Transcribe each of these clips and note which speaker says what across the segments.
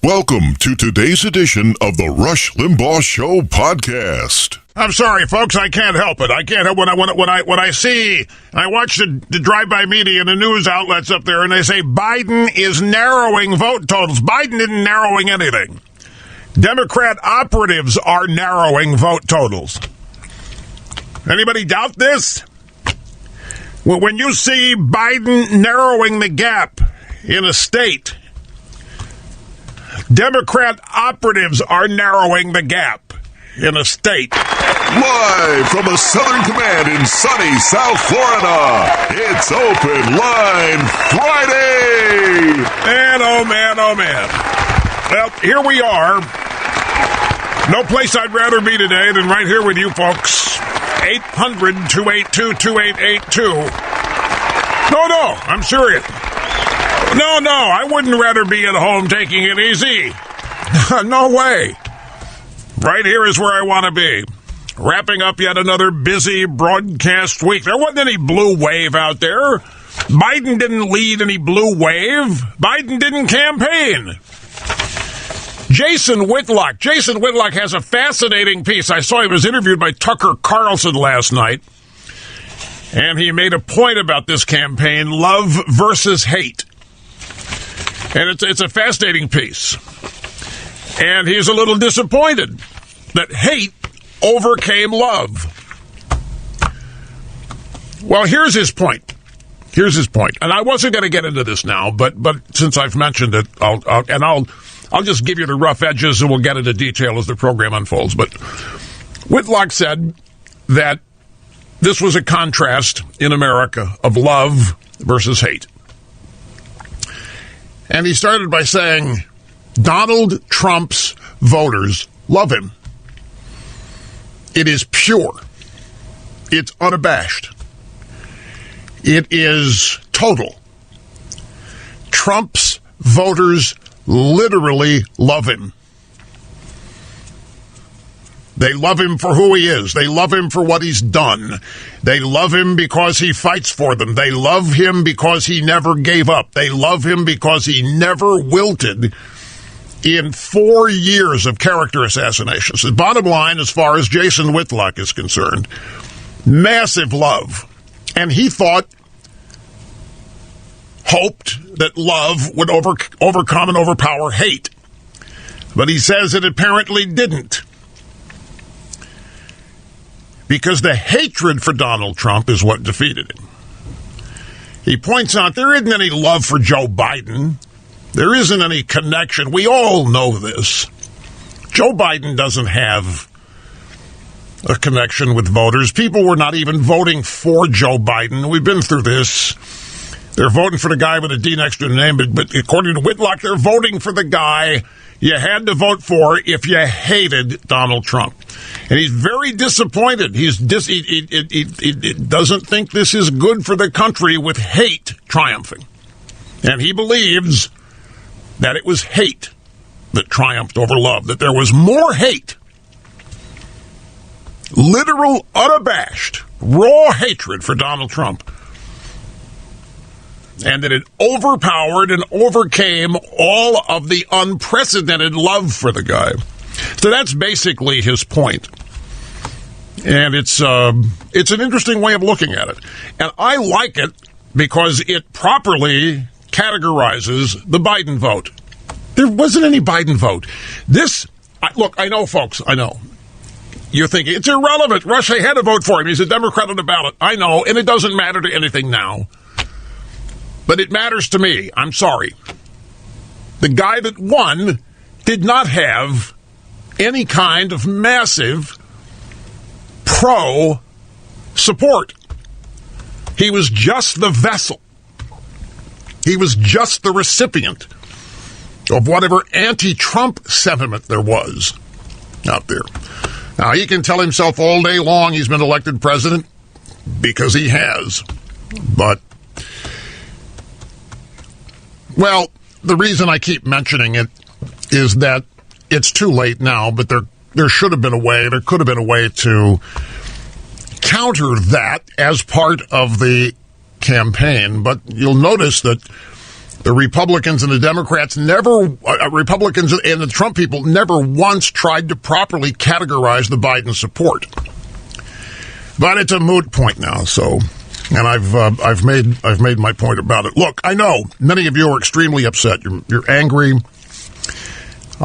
Speaker 1: Welcome to today's edition of the Rush Limbaugh Show podcast.
Speaker 2: I'm sorry, folks. I can't help it. I can't help when I see. I watch the drive-by media and the news outlets up there, and they say Biden is narrowing vote totals. Biden isn't narrowing anything. Democrat operatives are narrowing vote totals. Anybody doubt this? Well, when you see Biden narrowing the gap in a state, Democrat operatives are narrowing the gap in a state.
Speaker 1: Live from the Southern Command in sunny South Florida, it's Open Line Friday!
Speaker 2: And oh man. Well, here we are. No place I'd rather be today than right here with you folks. 800-282-2882. No, I'm serious. No, I wouldn't rather be at home taking it easy. No way. Right here is where I want to be. Wrapping up yet another busy broadcast week. There wasn't any blue wave out there. Biden didn't lead any blue wave. Biden didn't campaign. Jason Whitlock has a fascinating piece. I saw he was interviewed by Tucker Carlson last night, and he made a point about this campaign, love versus hate. And it's a fascinating piece. And he's a little disappointed that hate overcame love. Well, here's his point. And I wasn't going to get into this now, but since I've mentioned it, I'll just give you the rough edges and we'll get into detail as the program unfolds. But Whitlock said that this was a contrast in America of love versus hate. And he started by saying Donald Trump's voters love him. It is pure. It's unabashed. It is total. Trump's voters literally love him. They love him for who he is. They love him for what he's done. They love him because he fights for them. They love him because he never gave up. They love him because he never wilted in 4 years of character assassinations. The bottom line, as far as Jason Whitlock is concerned, massive love. And he hoped that love would overcome and overpower hate. But he says it apparently didn't. Because the hatred for Donald Trump is what defeated him. He points out there isn't any love for Joe Biden. There isn't any connection. We all know this. Joe Biden doesn't have a connection with voters. People were not even voting for Joe Biden. We've been through this. They're voting for the guy with a D next to the name, but according to Whitlock, they're voting for the guy you had to vote for if you hated Donald Trump. And he's very disappointed. He doesn't think this is good for the country with hate triumphing. And he believes that it was hate that triumphed over love, that there was more hate, literal, unabashed, raw hatred for Donald Trump, and that it overpowered and overcame all of the unprecedented love for the guy. So that's basically his point. And it's an interesting way of looking at it. And I like it because it properly categorizes the Biden vote. There wasn't any Biden vote. Look, I know, folks, I know. You're thinking, it's irrelevant. Rush, I had to vote for him. He's a Democrat on the ballot. I know, and it doesn't matter to anything now. But it matters to me. I'm sorry. The guy that won did not have any kind of massive pro-support. He was just the vessel. He was just the recipient of whatever anti-Trump sentiment there was out there. Now, he can tell himself all day long he's been elected president because he has. But well, the reason I keep mentioning it is that it's too late now, but there should have been a way, there could have been a way to counter that as part of the campaign. But you'll notice that The Republicans and the Democrats Republicans and the Trump people never once tried to properly categorize the Biden support. But it's a moot point now, so, and I've made my point about it. Look, I know many of you are extremely upset. You're angry.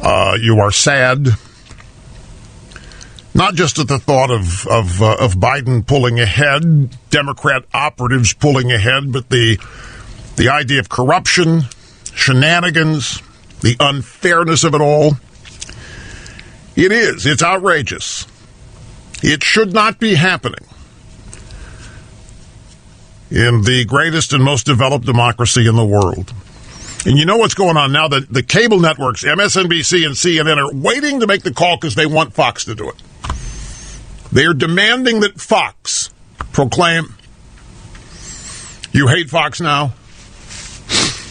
Speaker 2: You are sad. Not just at the thought of Biden pulling ahead, Democrat operatives pulling ahead, but the idea of corruption, shenanigans, the unfairness of it all. It's outrageous. It should not be happening in the greatest and most developed democracy in the world. And you know what's going on now? The cable networks, MSNBC and CNN, are waiting to make the call because they want Fox to do it. They are demanding that Fox proclaim, you hate Fox now?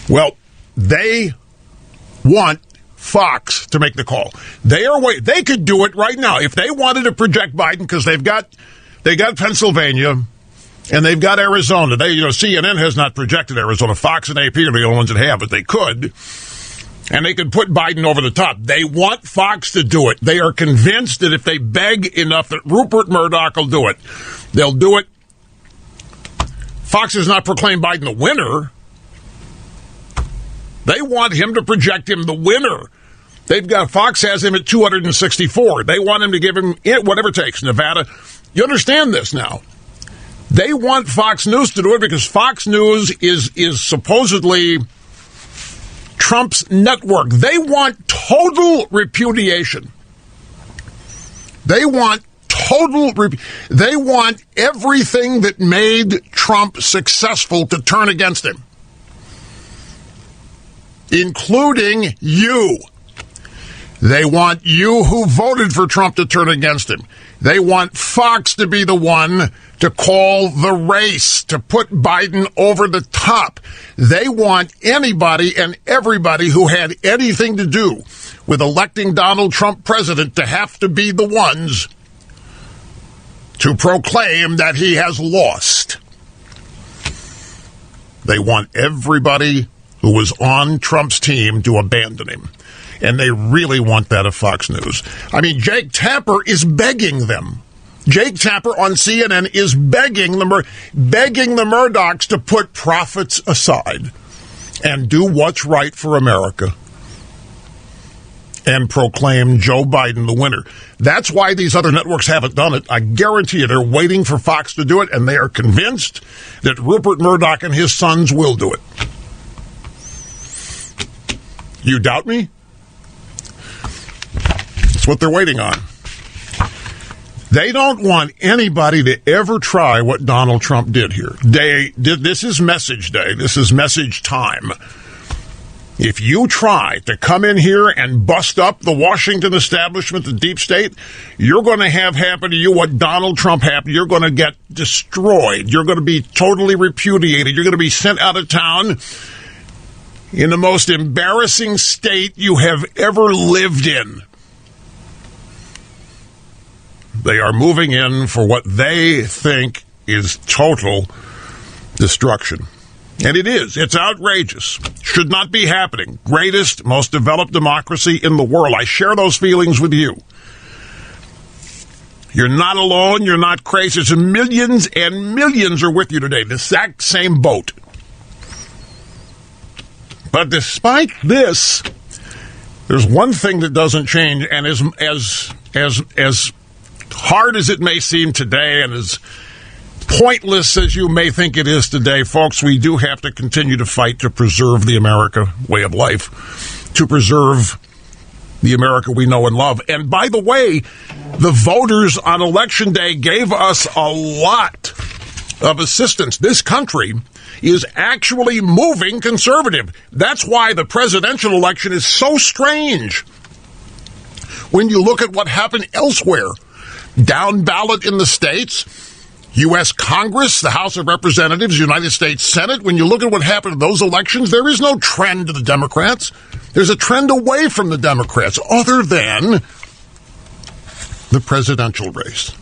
Speaker 2: Well, they want Fox to make the call. They could do it right now if they wanted to project Biden, because they got Pennsylvania and they've got Arizona. CNN has not projected Arizona. Fox and AP are the only ones that have, but they could. And they could put Biden over the top. They want Fox to do it. They are convinced that if they beg enough that Rupert Murdoch will do it. They'll do it. Fox has not proclaimed Biden the winner. They want him to project him the winner. Fox has him at 264. They want him to give him whatever it takes. Nevada. You understand this now. They want Fox News to do it because Fox News is supposedly Trump's network. They want total repudiation. They want they want everything that made Trump successful to turn against him, including you. They want you who voted for Trump to turn against him. They want Fox to be the one to call the race, to put Biden over the top. They want anybody and everybody who had anything to do with electing Donald Trump president to have to be the ones to proclaim that he has lost. They want everybody who was on Trump's team to abandon him. And they really want that of Fox News. I mean, Jake Tapper is begging them. Jake Tapper on CNN is begging the Murdochs to put profits aside and do what's right for America and proclaim Joe Biden the winner. That's why these other networks haven't done it. I guarantee you they're waiting for Fox to do it, and they are convinced that Rupert Murdoch and his sons will do it. You doubt me? That's what they're waiting on. They don't want anybody to ever try what Donald Trump did here. This is message day. This is message time. If you try to come in here and bust up the Washington establishment, the deep state, you're going to have happen to you what Donald Trump happened. You're going to get destroyed. You're going to be totally repudiated. You're going to be sent out of town in the most embarrassing state you have ever lived in. They are moving in for what they think is total destruction. And it is. It's outrageous. Should not be happening. Greatest, most developed democracy in the world. I share those feelings with you. You're not alone. You're not crazy. There's millions and millions are with you today. The exact same boat. But despite this, there's one thing that doesn't change, and as hard as it may seem today, and as pointless as you may think it is today, folks, we do have to continue to fight to preserve the America way of life, to preserve the America we know and love. And by the way, the voters on Election Day gave us a lot of assistance. This country is actually moving conservative. That's why the presidential election is so strange. When you look at what happened elsewhere, down ballot in the states, U.S. Congress, the House of Representatives, United States Senate, when you look at what happened in those elections, there is no trend to the Democrats. There's a trend away from the Democrats, other than the presidential race.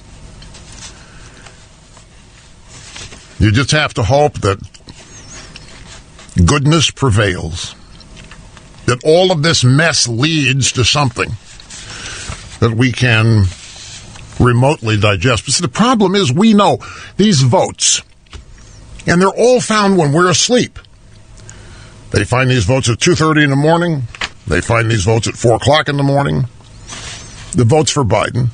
Speaker 2: You just have to hope that goodness prevails, that all of this mess leads to something that we can remotely digest. But see, the problem is we know these votes, and they're all found when we're asleep. They find these votes at 2:30 in the morning. They find these votes at 4 o'clock in the morning. The votes for Biden.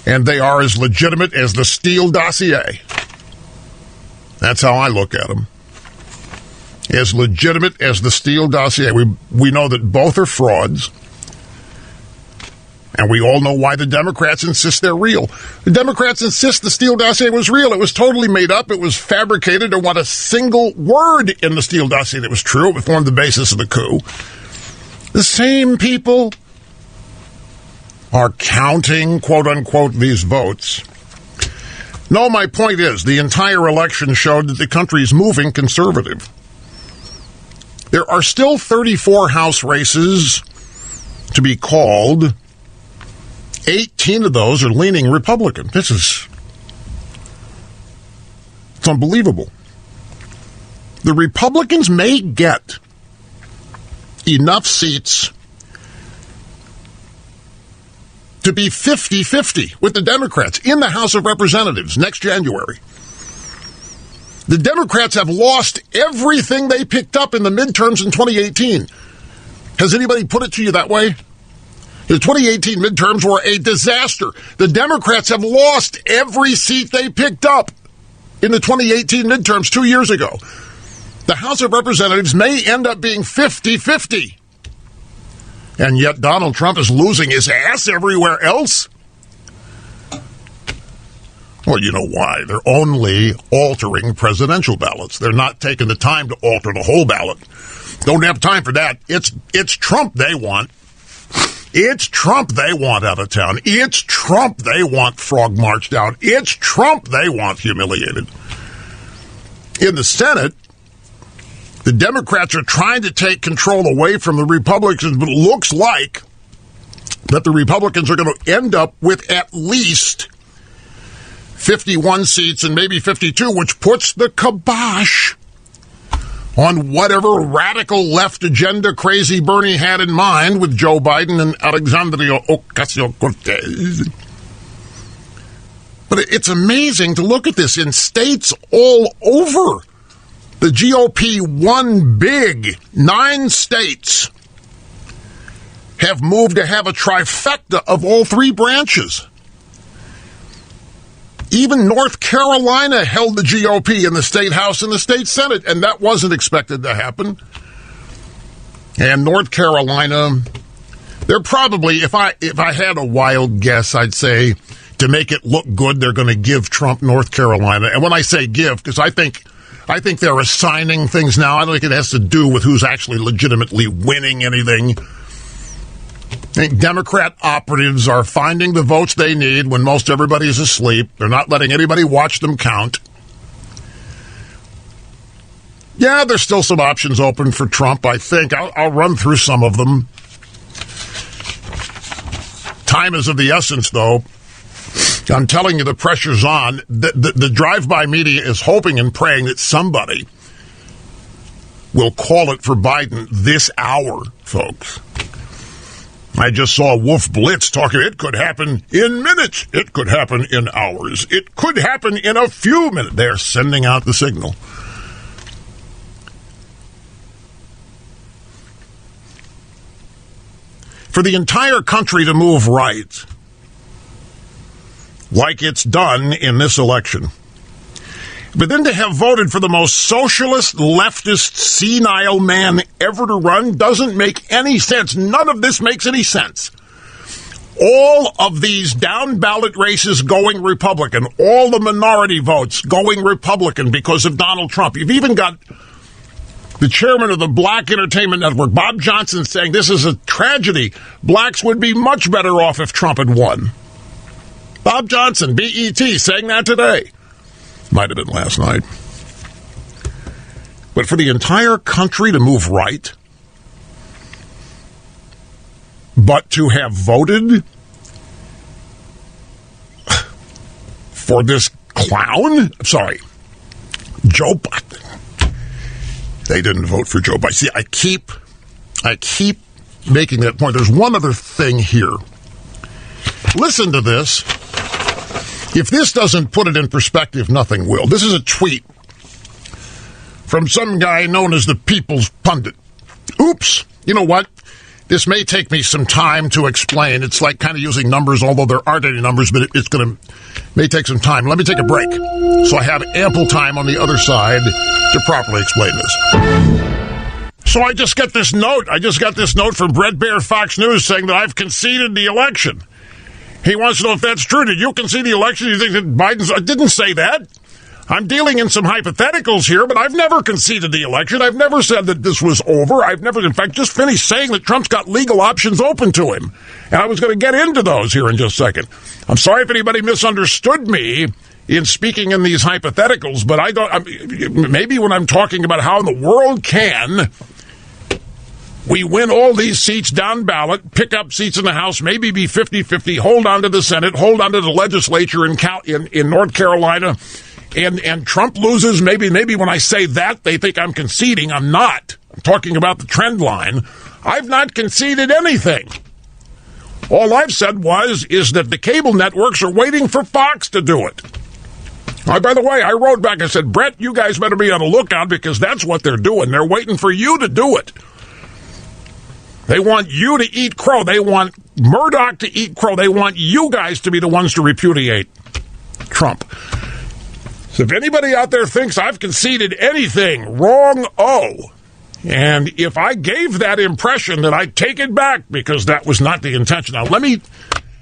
Speaker 2: And they are as legitimate as the Steele dossier. That's how I look at them. As legitimate as the Steele dossier. We know that both are frauds. And we all know why the Democrats insist they're real. The Democrats insist the Steele dossier was real. It was totally made up. It was fabricated. There wasn't a single word in the Steele dossier that was true. It formed the basis of the coup. The same people are counting, quote-unquote, these votes. No, my point is, the entire election showed that the country is moving conservative. There are still 34 House races to be called. 18 of those are leaning Republican. It's unbelievable. The Republicans may get enough seats to be 50-50 with the Democrats in the House of Representatives next January. The Democrats have lost everything they picked up in the midterms in 2018. Has anybody put it to you that way? The 2018 midterms were a disaster. The Democrats have lost every seat they picked up in the 2018 midterms 2 years ago. The House of Representatives may end up being 50-50. And yet Donald Trump is losing his ass everywhere else? Well, you know why. They're only altering presidential ballots. They're not taking the time to alter the whole ballot. Don't have time for that. It's Trump they want. It's Trump they want out of town. It's Trump they want frog marched out. It's Trump they want humiliated. In the Senate, the Democrats are trying to take control away from the Republicans, but it looks like that the Republicans are going to end up with at least 51 seats and maybe 52, which puts the kibosh on whatever radical left agenda crazy Bernie had in mind with Joe Biden and Alexandria Ocasio-Cortez. But it's amazing to look at this in states all over. The GOP won big. 9 states have moved to have a trifecta of all 3 branches. Even North Carolina held the GOP in the state house and the state senate, and that wasn't expected to happen. And North Carolina, they're probably, if I had a wild guess, I'd say to make it look good, they're going to give Trump North Carolina. And when I say give, because I think they're assigning things now. I don't think it has to do with who's actually legitimately winning anything. I think Democrat operatives are finding the votes they need when most everybody is asleep. They're not letting anybody watch them count. Yeah, there's still some options open for Trump, I think. I'll run through some of them. Time is of the essence, though. I'm telling you, the pressure's on. The drive-by media is hoping and praying that somebody will call it for Biden this hour, folks. I just saw Wolf Blitz talking. It could happen in minutes. It could happen in hours. It could happen in a few minutes. They're sending out the signal. For the entire country to move right, like it's done in this election, but then to have voted for the most socialist, leftist, senile man ever to run doesn't make any sense. None of this makes any sense. All of these down-ballot races going Republican, all the minority votes going Republican because of Donald Trump. You've even got the chairman of the Black Entertainment Network, Bob Johnson, saying this is a tragedy. Blacks would be much better off if Trump had won. Bob Johnson, BET, saying that today. Might have been last night. But for the entire country to move right, but to have voted for this clown, Joe Biden. they didn't vote for Joe Biden. See, I keep making that point. There's one other thing here. Listen to this. If this doesn't put it in perspective, nothing will. This is a tweet from some guy known as the People's Pundit. Oops. You know what? This may take me some time to explain. It's like kind of using numbers, although there aren't any numbers, but may take some time. Let me take a break so I have ample time on the other side to properly explain this. So I just got this note. I just got this note from Brett Baer, Fox News, saying that I've conceded the election. He wants to know if that's true. Did you concede the election? You think that Biden's... I didn't say that. I'm dealing in some hypotheticals here, but I've never conceded the election. I've never said that this was over. I've never, in fact, just finished saying that Trump's got legal options open to him. And I was going to get into those here in just a second. I'm sorry if anybody misunderstood me in speaking in these hypotheticals, but maybe when I'm talking about how in the world can we win all these seats down ballot, pick up seats in the House, maybe be 50-50, hold on to the Senate, hold on to the legislature in North Carolina, and Trump loses, maybe when I say that, they think I'm conceding. I'm not. I'm talking about the trend line. I've not conceded anything. All I've said is that the cable networks are waiting for Fox to do it. By the way, I wrote back, I said, Brett, you guys better be on the lookout because that's what they're doing. They're waiting for you to do it. They want you to eat crow. They want Murdoch to eat crow. They want you guys to be the ones to repudiate Trump. So if anybody out there thinks I've conceded anything, wrong-o. And if I gave that impression, then I take it back because that was not the intention. Now, let me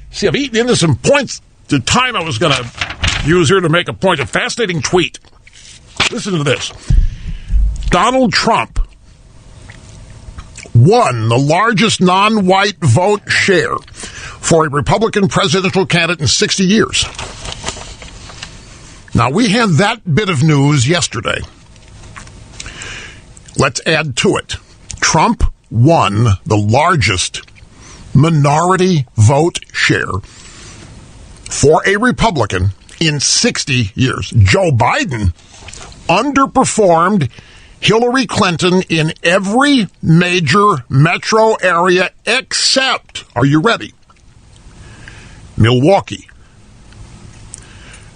Speaker 2: see. I've eaten into some points. The time I was going to use here to make a point. A fascinating tweet. Listen to this. Donald Trump won the largest non-white vote share for a Republican presidential candidate in 60 years. Now, we had that bit of news yesterday. Let's add to it. Trump won the largest minority vote share for a Republican in 60 years. Joe Biden underperformed Hillary Clinton in every major metro area except, are you ready? Milwaukee,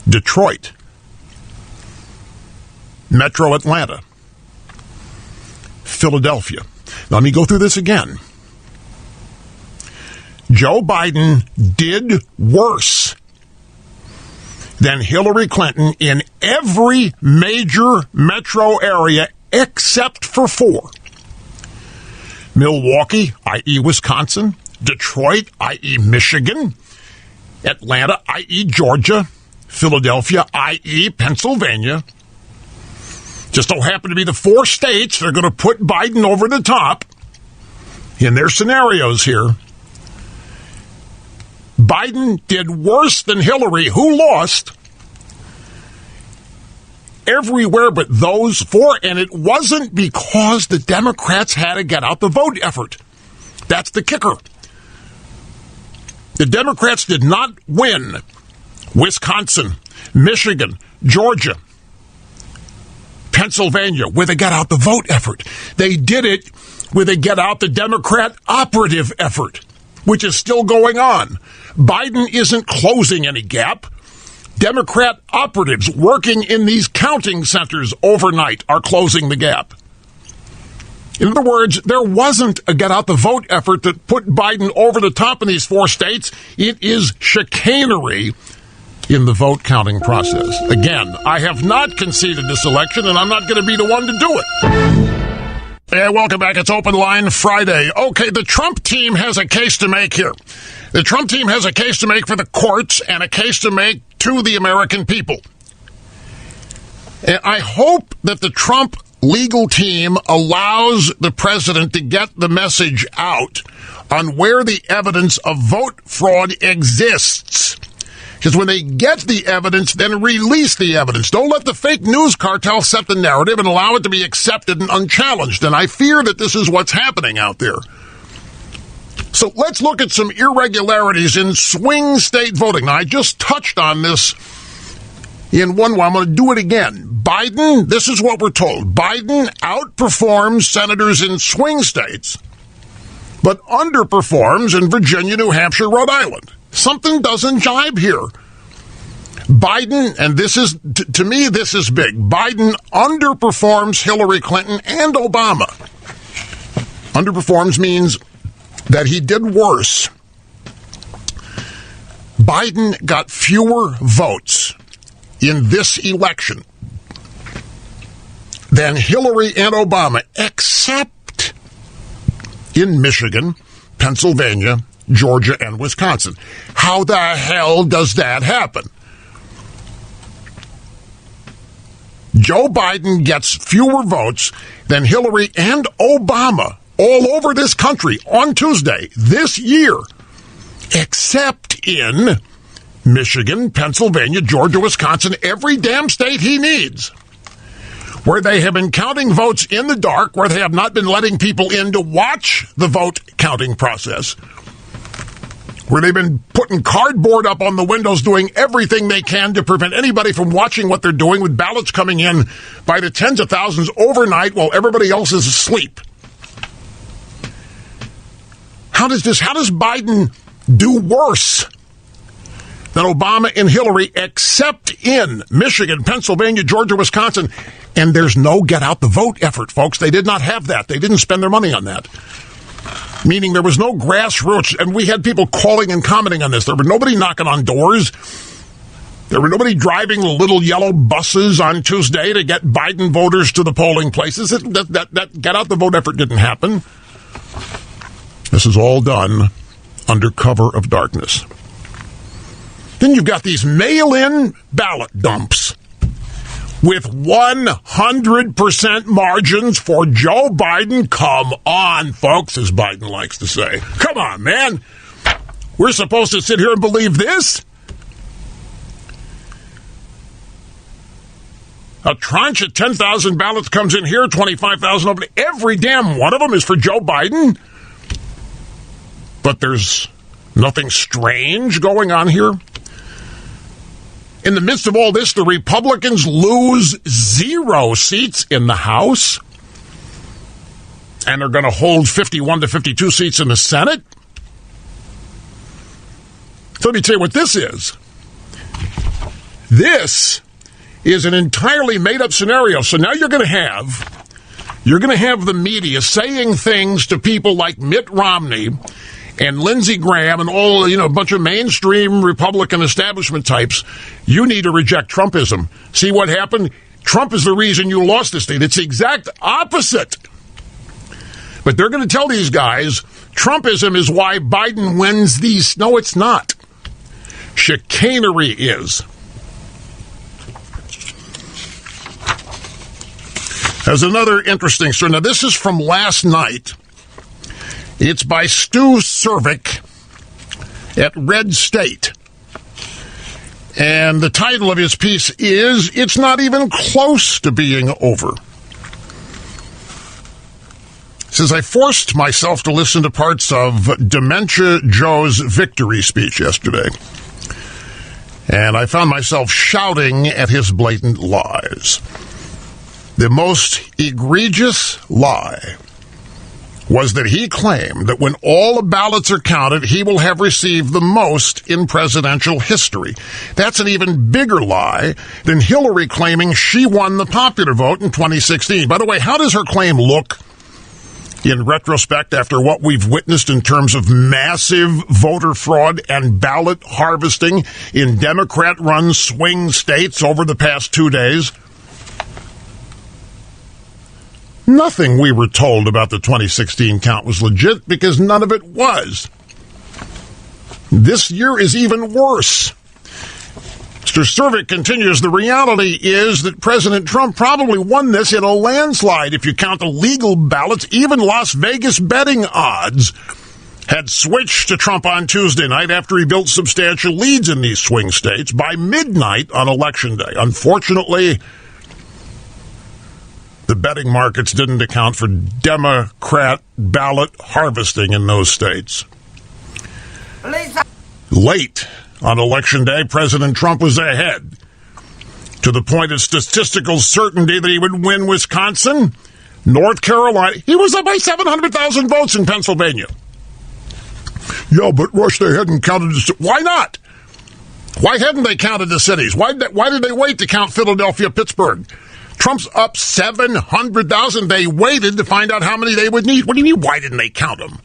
Speaker 2: Detroit, Metro Atlanta, Philadelphia. Now, let me go through this again. Joe Biden did worse than Hillary Clinton in every major metro area except for 4. Milwaukee, i.e. Wisconsin, Detroit, i.e. Michigan, Atlanta, i.e. Georgia, Philadelphia, i.e. Pennsylvania. Just don't happen to be the 4 states that are going to put Biden over the top in their scenarios here. Biden did worse than Hillary, who lost everywhere but those 4, and it wasn't because the Democrats had to get out the vote effort. That's the kicker. The Democrats did not win Wisconsin, Michigan, Georgia, Pennsylvania, where they got out the vote effort. They did it where they get out the Democrat operative effort, which is still going on. Biden isn't closing any gap. Democrat operatives working in these counting centers overnight are closing the gap. In other words, there wasn't a get-out-the-vote effort that put Biden over the top in these 4 states. It is chicanery in the vote counting process. Again, I have not conceded this election, and I'm not going to be the one to do it. Yeah, welcome back. It's Open Line Friday. Okay, the Trump team has a case to make here. The Trump team has a case to make for the courts and a case to make to the American people. And I hope that the Trump legal team allows the president to get the message out on where the evidence of vote fraud exists. Because when they get the evidence, then release the evidence. Don't let the fake news cartel set the narrative and allow it to be accepted and unchallenged. And I fear that this is what's happening out there. So let's look at some irregularities in swing state voting. Now, I just touched on this in one way. I'm going to do it again. Biden, this is what we're told. Biden outperforms senators in swing states, but underperforms in Virginia, New Hampshire, Rhode Island. Something doesn't jibe here. Biden, and this is, to me, this is big. Biden underperforms Hillary Clinton and Obama. Underperforms means that he did worse. Biden got fewer votes in this election than Hillary and Obama, except in Michigan, Pennsylvania, Georgia, and Wisconsin. How the hell does that happen? Joe Biden gets fewer votes than Hillary and Obama all over this country on Tuesday this year, except in Michigan, Pennsylvania, Georgia, Wisconsin, every damn state he needs, where they have been counting votes in the dark, where they have not been letting people in to watch the vote counting process, where they've been putting cardboard up on the windows, doing everything they can to prevent anybody from watching what they're doing, with ballots coming in by the tens of thousands overnight while everybody else is asleep. How does Biden do worse than Obama and Hillary, except in Michigan, Pennsylvania, Georgia, Wisconsin? And there's no get out the vote effort, folks. They did not have that. They didn't spend their money on that. Meaning there was no grassroots, and we had people calling and commenting on this. There was nobody knocking on doors. There were nobody driving the little yellow buses on Tuesday to get Biden voters to the polling places. That get out the vote effort didn't happen. This is all done under cover of darkness. Then you've got these mail-in ballot dumps with 100% margins for Joe Biden. Come on, folks, as Biden likes to say. Come on, man. We're supposed to sit here and believe this? A tranche of 10,000 ballots comes in here, 25,000 over. Every damn one of them is for Joe Biden? But there's nothing strange going on here. In the midst of all this, the Republicans lose 0 seats in the House, and they're going to hold 51 to 52 seats in the Senate. So let me tell you what this is. This is an entirely made-up scenario. So now you're going to have the media saying things to people like Mitt Romney and Lindsey Graham and all, a bunch of mainstream Republican establishment types. You need to reject Trumpism. See what happened? Trump is the reason you lost this state. It's the exact opposite. But they're going to tell these guys Trumpism is why Biden wins these. No, it's not. Chicanery is. There's another interesting story. Now, this is from last night. It's by Stu Cervic at Red State. And the title of his piece is, "It's Not Even Close to Being Over." It says, I forced myself to listen to parts of Dementia Joe's victory speech yesterday, and I found myself shouting at his blatant lies. The most egregious lie was that he claimed that when all the ballots are counted, he will have received the most in presidential history. That's an even bigger lie than Hillary claiming she won the popular vote in 2016. By the way, how does her claim look in retrospect after what we've witnessed in terms of massive voter fraud and ballot harvesting in Democrat-run swing states over the past 2 days? Nothing we were told about the 2016 count was legit because none of it was. This year is even worse. Mr. Cervic continues, the reality is that President Trump probably won this in a landslide if you count the legal ballots. Even Las Vegas betting odds had switched to Trump on Tuesday night after he built substantial leads in these swing states by midnight on Election Day. Unfortunately, the betting markets didn't account for Democrat ballot harvesting in those states. Late on Election Day, President Trump was ahead to the point of statistical certainty that he would win Wisconsin, North Carolina. He was up by 700,000 votes in Pennsylvania. Yeah, but Rush, they hadn't counted the... Why not? Why hadn't they counted the cities? Why did they wait to count Philadelphia, Pittsburgh? Trump's up 700,000. They waited to find out how many they would need. What do you mean, why didn't they count them?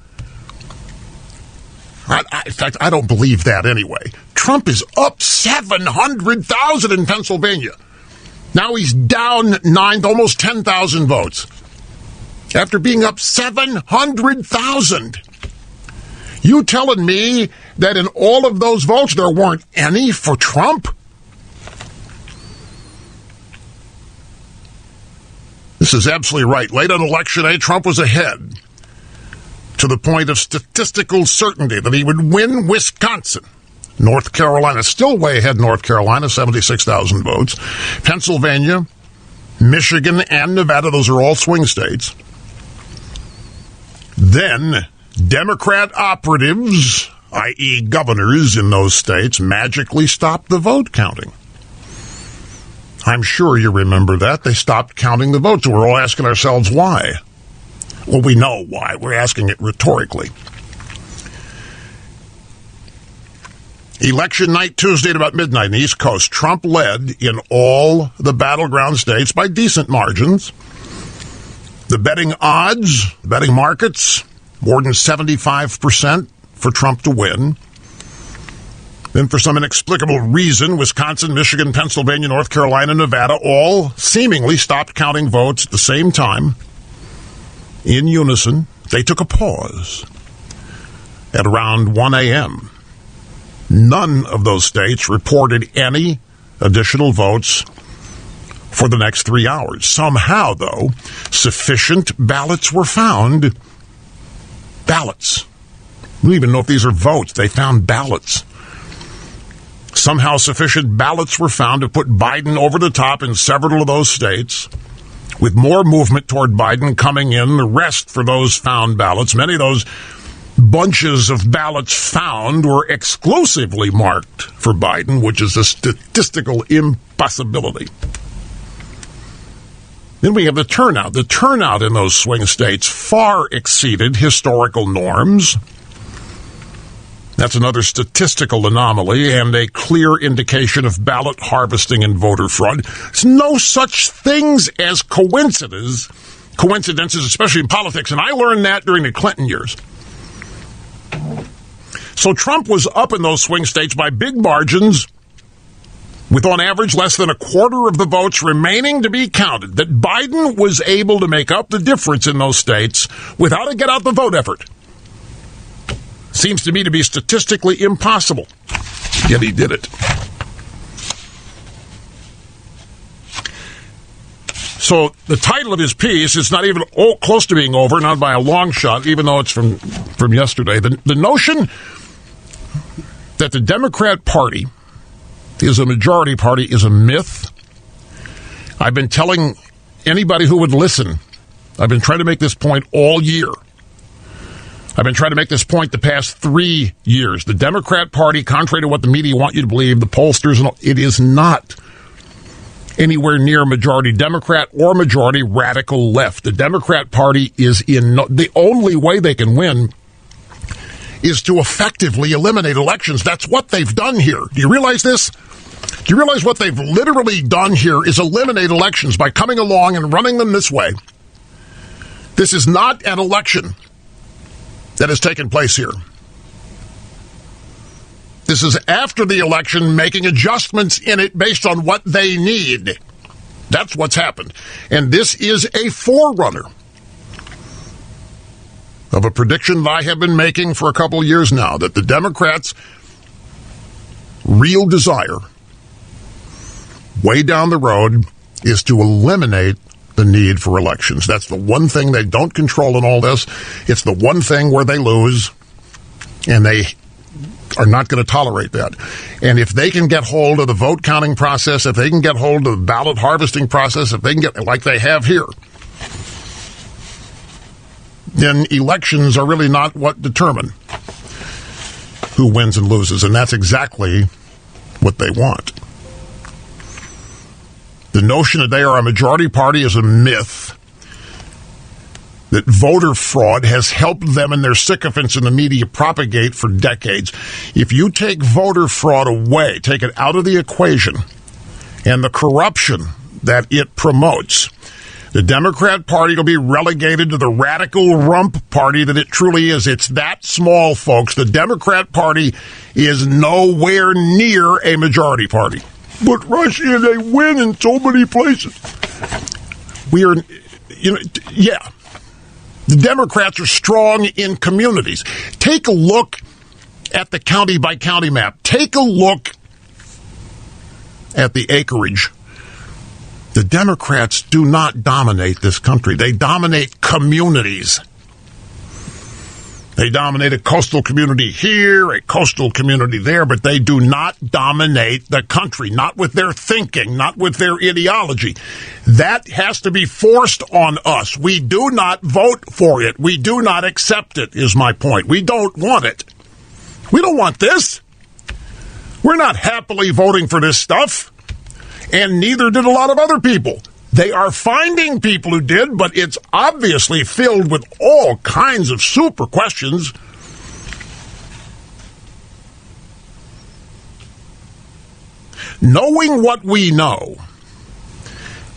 Speaker 2: In fact, I don't believe that anyway. Trump is up 700,000 in Pennsylvania. Now he's down 9, almost 10,000 votes. After being up 700,000. You telling me that in all of those votes there weren't any for Trump? This is absolutely right. Late on election day, Trump was ahead to the point of statistical certainty that he would win Wisconsin. North Carolina, still way ahead North Carolina, 76,000 votes. Pennsylvania, Michigan, and Nevada, those are all swing states. Then, Democrat operatives, i.e. governors in those states, magically stopped the vote counting. I'm sure you remember that. They stopped counting the votes. We're all asking ourselves why. Well, we know why. We're asking it rhetorically. Election night Tuesday at about midnight in the East Coast, Trump led in all the battleground states by decent margins. The betting odds, the betting markets, more than 75% for Trump to win. Then for some inexplicable reason, Wisconsin, Michigan, Pennsylvania, North Carolina, Nevada all seemingly stopped counting votes at the same time. In unison, they took a pause at around 1 a.m. None of those states reported any additional votes for the next 3 hours. Somehow, though, sufficient ballots were found. Ballots. We don't even know if these are votes. They found ballots. Somehow sufficient ballots were found to put Biden over the top in several of those states, with more movement toward Biden coming in. The rest for those found ballots, many of those bunches of ballots found were exclusively marked for Biden, which is a statistical impossibility. Then we have the turnout. The turnout in those swing states far exceeded historical norms. That's another statistical anomaly and a clear indication of ballot harvesting and voter fraud. There's no such things as coincidences, especially in politics, and I learned that during the Clinton years. So Trump was up in those swing states by big margins, with on average less than a quarter of the votes remaining to be counted. That Biden was able to make up the difference in those states without a get-out-the-vote effort seems to me to be statistically impossible. Yet he did it. So the title of his piece is not even close to being over, not by a long shot, even though it's from yesterday. The notion that the Democrat Party is a majority party is a myth. I've been telling anybody who would listen, I've been trying to make this point all year. I've been trying to make this point the past 3 years. The Democrat Party, contrary to what the media want you to believe, the pollsters, and all, it is not anywhere near majority Democrat or majority radical left. The Democrat Party is the only way they can win is to effectively eliminate elections. That's what they've done here. Do you realize this? Do you realize what they've literally done here is eliminate elections by coming along and running them this way? This is not an election that has taken place here. This is after the election, making adjustments in it based on what they need. That's what's happened. And this is a forerunner of a prediction that I have been making for a couple of years now, that the Democrats' real desire way down the road is to eliminate the need for elections. That's the one thing they don't control in all this. It's the one thing where they lose, and they are not going to tolerate that. And if they can get hold of the vote counting process, if they can get hold of the ballot harvesting process, if they can get, like they have here, then elections are really not what determine who wins and loses. And that's exactly what they want. The notion that they are a majority party is a myth. That voter fraud has helped them and their sycophants in the media propagate for decades. If you take voter fraud away, take it out of the equation, and the corruption that it promotes, the Democrat Party will be relegated to the radical rump party that it truly is. It's that small, folks. The Democrat Party is nowhere near a majority party. But Russia, they win in so many places. Yeah. The Democrats are strong in communities. Take a look at the county-by-county map. Take a look at the acreage. The Democrats do not dominate this country. They dominate communities. They dominate a coastal community here, a coastal community there, but they do not dominate the country, not with their thinking, not with their ideology. That has to be forced on us. We do not vote for it. We do not accept it, is my point. We don't want it. We don't want this. We're not happily voting for this stuff, and neither did a lot of other people. They are finding people who did, but it's obviously filled with all kinds of super questions. Knowing what we know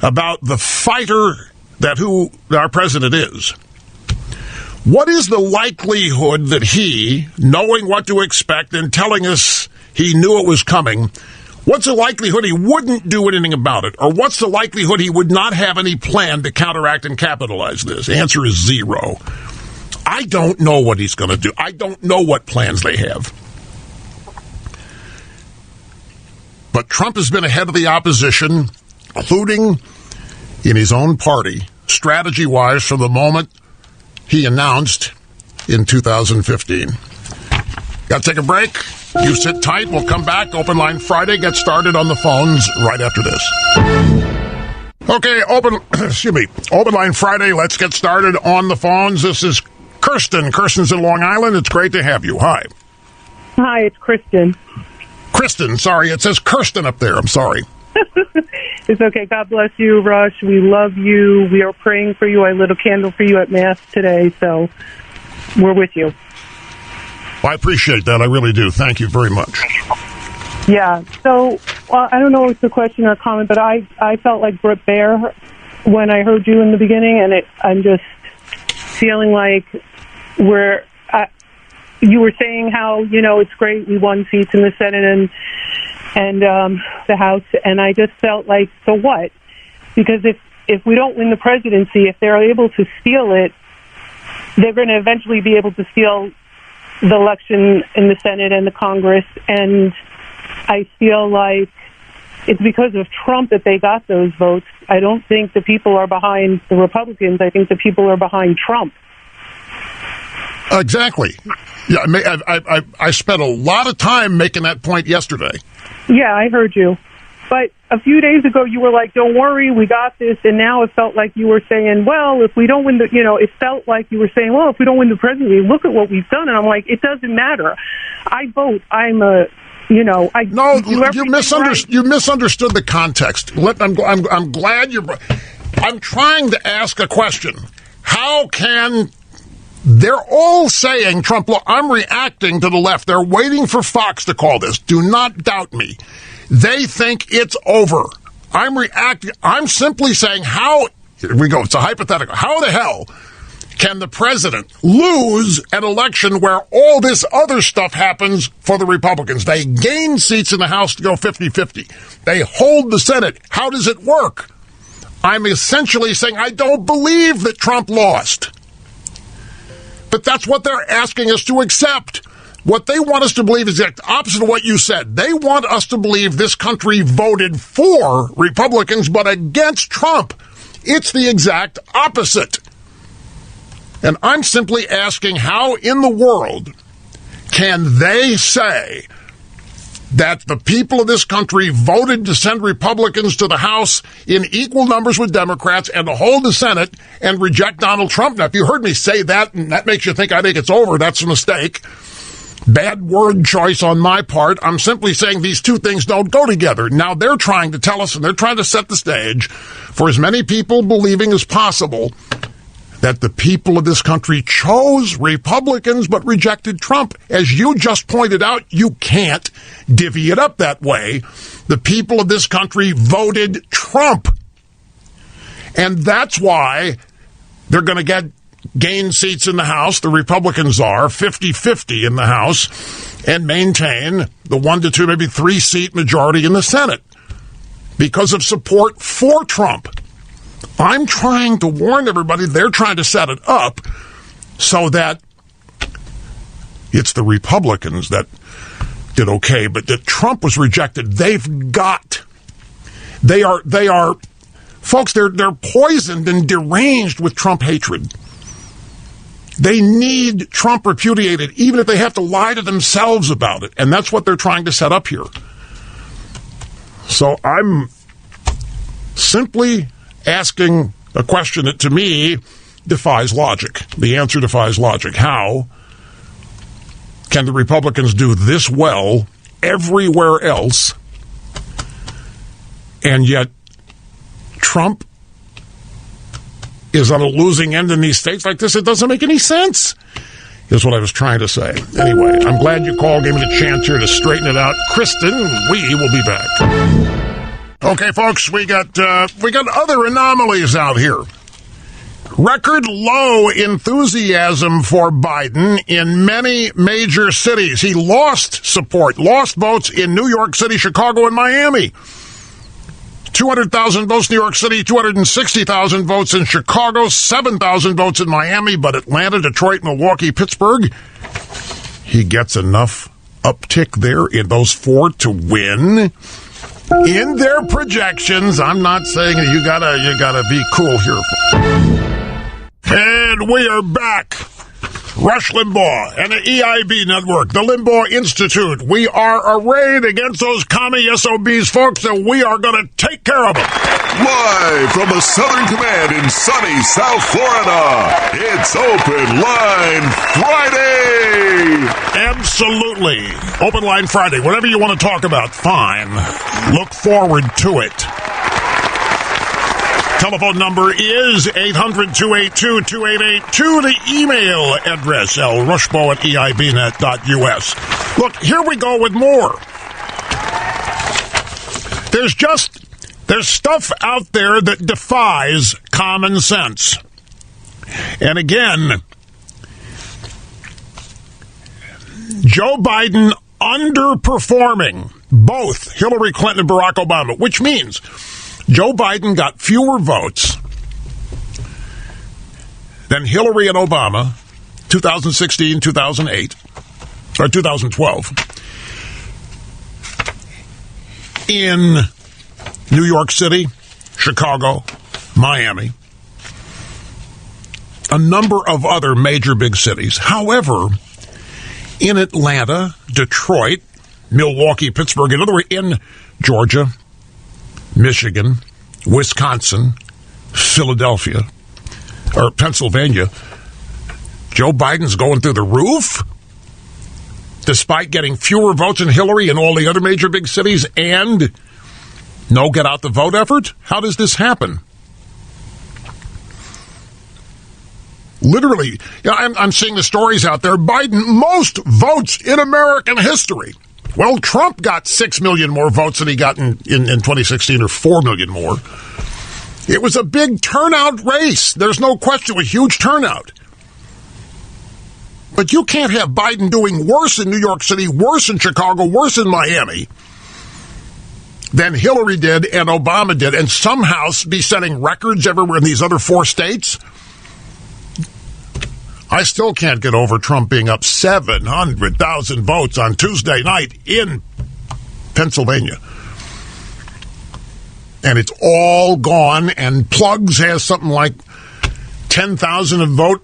Speaker 2: about the fighter that who our president is, what is the likelihood that he, knowing what to expect and telling us he knew it was coming, what's the likelihood he wouldn't do anything about it? Or what's the likelihood he would not have any plan to counteract and capitalize this? The answer is zero. I don't know what he's going to do. I don't know what plans they have. But Trump has been ahead of the opposition, including in his own party, strategy-wise, from the moment he announced in 2015. Got to take a break? You sit tight. We'll come back. Open Line Friday. Get started on the phones right after this. Okay, Open Line Friday. Let's get started on the phones. This is Kirsten. Kirsten's in Long Island. It's great to have you. Hi.
Speaker 3: Hi, it's Kristen.
Speaker 2: Kristen, sorry. It says Kirsten up there. I'm sorry.
Speaker 3: It's okay. God bless you, Rush. We love you. We are praying for you. I lit a candle for you at Mass today, so we're with you.
Speaker 2: Well, I appreciate that. I really do. Thank you very much.
Speaker 3: Yeah. So, I don't know if it's a question or a comment, but I felt like Brett Baer when I heard you in the beginning, and I'm just feeling like you were saying how, it's great we won seats in the Senate and the House, and I just felt like, so what? Because if we don't win the presidency, if they're able to steal it, they're going to eventually be able to steal the election in the Senate and the Congress, and I feel like it's because of Trump that they got those votes. I don't think the people are behind the Republicans. I think the people are behind Trump.
Speaker 2: Exactly. Yeah, I spent a lot of time making that point yesterday.
Speaker 3: Yeah, I heard you. But a few days ago, you were like, don't worry, we got this. And now it felt like you were saying, well, if we don't win it felt like you were saying, well, if we don't win the presidency, look at what we've done. And I'm like, it doesn't matter. I vote. No,
Speaker 2: you misunderstood the context. I'm glad I'm trying to ask a question. How can... They're all saying, Trump, look, I'm reacting to the left. They're waiting for Fox to call this. Do not doubt me. They think it's over. I'm reacting. I'm simply saying here we go. It's a hypothetical. How the hell can the president lose an election where all this other stuff happens for the Republicans? They gain seats in the House to go 50-50. They hold the Senate. How does it work? I'm essentially saying I don't believe that Trump lost. But that's what they're asking us to accept. What they want us to believe is the opposite of what you said. They want us to believe this country voted for Republicans but against Trump. It's the exact opposite. And I'm simply asking, how in the world can they say that the people of this country voted to send Republicans to the House in equal numbers with Democrats and to hold the Senate and reject Donald Trump? Now, if you heard me say that and that makes you think I think it's over, that's a mistake. Bad word choice on my part. I'm simply saying these two things don't go together. Now they're trying to tell us, and they're trying to set the stage for as many people believing as possible that the people of this country chose Republicans but rejected Trump. As you just pointed out, you can't divvy it up that way. The people of this country voted Trump. And that's why they're going to gain seats in the House. The Republicans are 50-50 in the House and maintain the 1 to 2, maybe 3 seat majority in the Senate because of support for Trump. I'm trying to warn everybody, they're trying to set it up so that it's the Republicans that did okay, but that Trump was rejected. They are, folks, they're poisoned and deranged with Trump hatred. They need Trump repudiated, even if they have to lie to themselves about it. And that's what they're trying to set up here. So I'm simply asking a question that, to me, defies logic. The answer defies logic. How can the Republicans do this well everywhere else, and yet Trump is on a losing end in these states like this? It doesn't make any sense, is what I was trying to say. Anyway, I'm glad you called, gave me the chance here to straighten it out. Kristen, we will be back. Okay, folks, we got other anomalies out here. Record low enthusiasm for Biden in many major cities. He lost support, lost votes in New York City, Chicago, and Miami. 200,000 votes in New York City, 260,000 votes in Chicago, 7,000 votes in Miami, but Atlanta, Detroit, Milwaukee, Pittsburgh, he gets enough uptick there in those 4 to win. In their projections, I'm not saying you gotta be cool here. And we are back. Rush Limbaugh and the EIB Network, the Limbaugh Institute. We are arrayed against those commie SOBs, folks, and we are going to take care of them.
Speaker 1: Live from the Southern Command in sunny South Florida, it's Open Line Friday.
Speaker 2: Absolutely. Open Line Friday. Whatever you want to talk about, fine. Look forward to it. Telephone number is 800-282-2882. The email address, lrushbo@eibnet.us. Look, here we go with more. There's stuff out there that defies common sense. And again, Joe Biden underperforming both Hillary Clinton and Barack Obama, which means Joe Biden got fewer votes than Hillary and Obama, 2016, 2008, or 2012, in New York City, Chicago, Miami, a number of other major big cities. However, in Atlanta, Detroit, Milwaukee, Pittsburgh, in other words, in Georgia, Michigan, Wisconsin, Philadelphia, or Pennsylvania, Joe Biden's going through the roof, despite getting fewer votes than Hillary in all the other major big cities and no get out the vote effort? How does this happen? Literally, I'm seeing the stories out there. Biden, most votes in American history. Well, Trump got 6 million more votes than he got in 2016, or 4 million more. It was a big turnout race. There's no question, a huge turnout. But you can't have Biden doing worse in New York City, worse in Chicago, worse in Miami than Hillary did and Obama did, and somehow be setting records everywhere in these other 4 states. I still can't get over Trump being up 700,000 votes on Tuesday night in Pennsylvania. And it's all gone, and Plugs has something like 10,000 of vote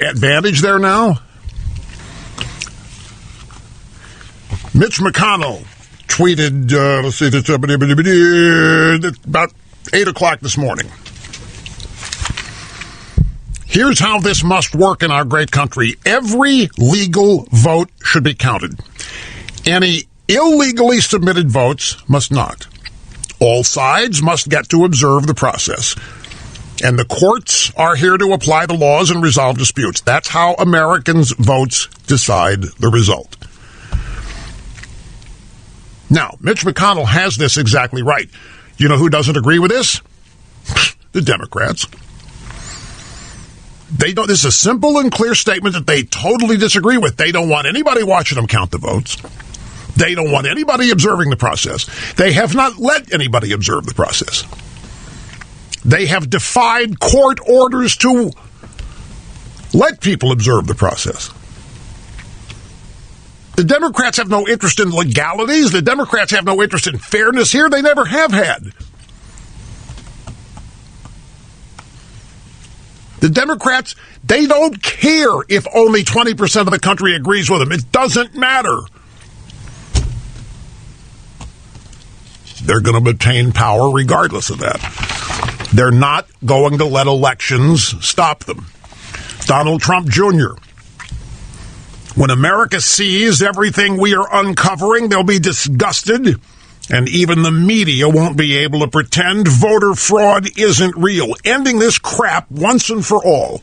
Speaker 2: advantage there now. Mitch McConnell tweeted, about 8 o'clock this morning. Here's how this must work in our great country. Every legal vote should be counted. Any illegally submitted votes must not. All sides must get to observe the process. And the courts are here to apply the laws and resolve disputes. That's how Americans' votes decide the result. Now, Mitch McConnell has this exactly right. You know who doesn't agree with this? The Democrats. They don't. This is a simple and clear statement that they totally disagree with. They don't want anybody watching them count the votes. They don't want anybody observing the process. They have not let anybody observe the process. They have defied court orders to let people observe the process. The Democrats have no interest in legalities. The Democrats have no interest in fairness here. They never have had. The Democrats, they don't care if only 20% of the country agrees with them. It doesn't matter. They're going to obtain power regardless of that. They're not going to let elections stop them. Donald Trump Jr. When America sees everything we are uncovering, they'll be disgusted, and even the media won't be able to pretend voter fraud isn't real. Ending this crap once and for all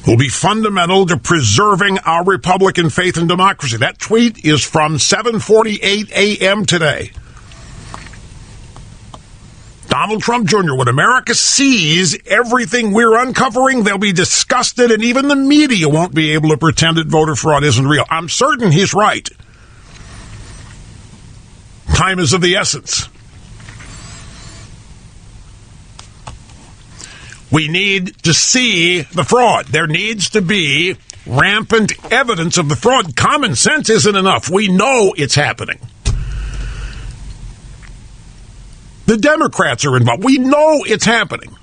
Speaker 2: will be fundamental to preserving our Republican faith and democracy. That tweet is from 7:48 a.m. today. Donald Trump Jr., when America sees everything we're uncovering, they'll be disgusted, and even the media won't be able to pretend that voter fraud isn't real. I'm certain he's right. Time is of the essence. We need to see the fraud. There needs to be rampant evidence of the fraud. Common sense isn't enough. We know it's happening. The Democrats are involved. We know it's happening.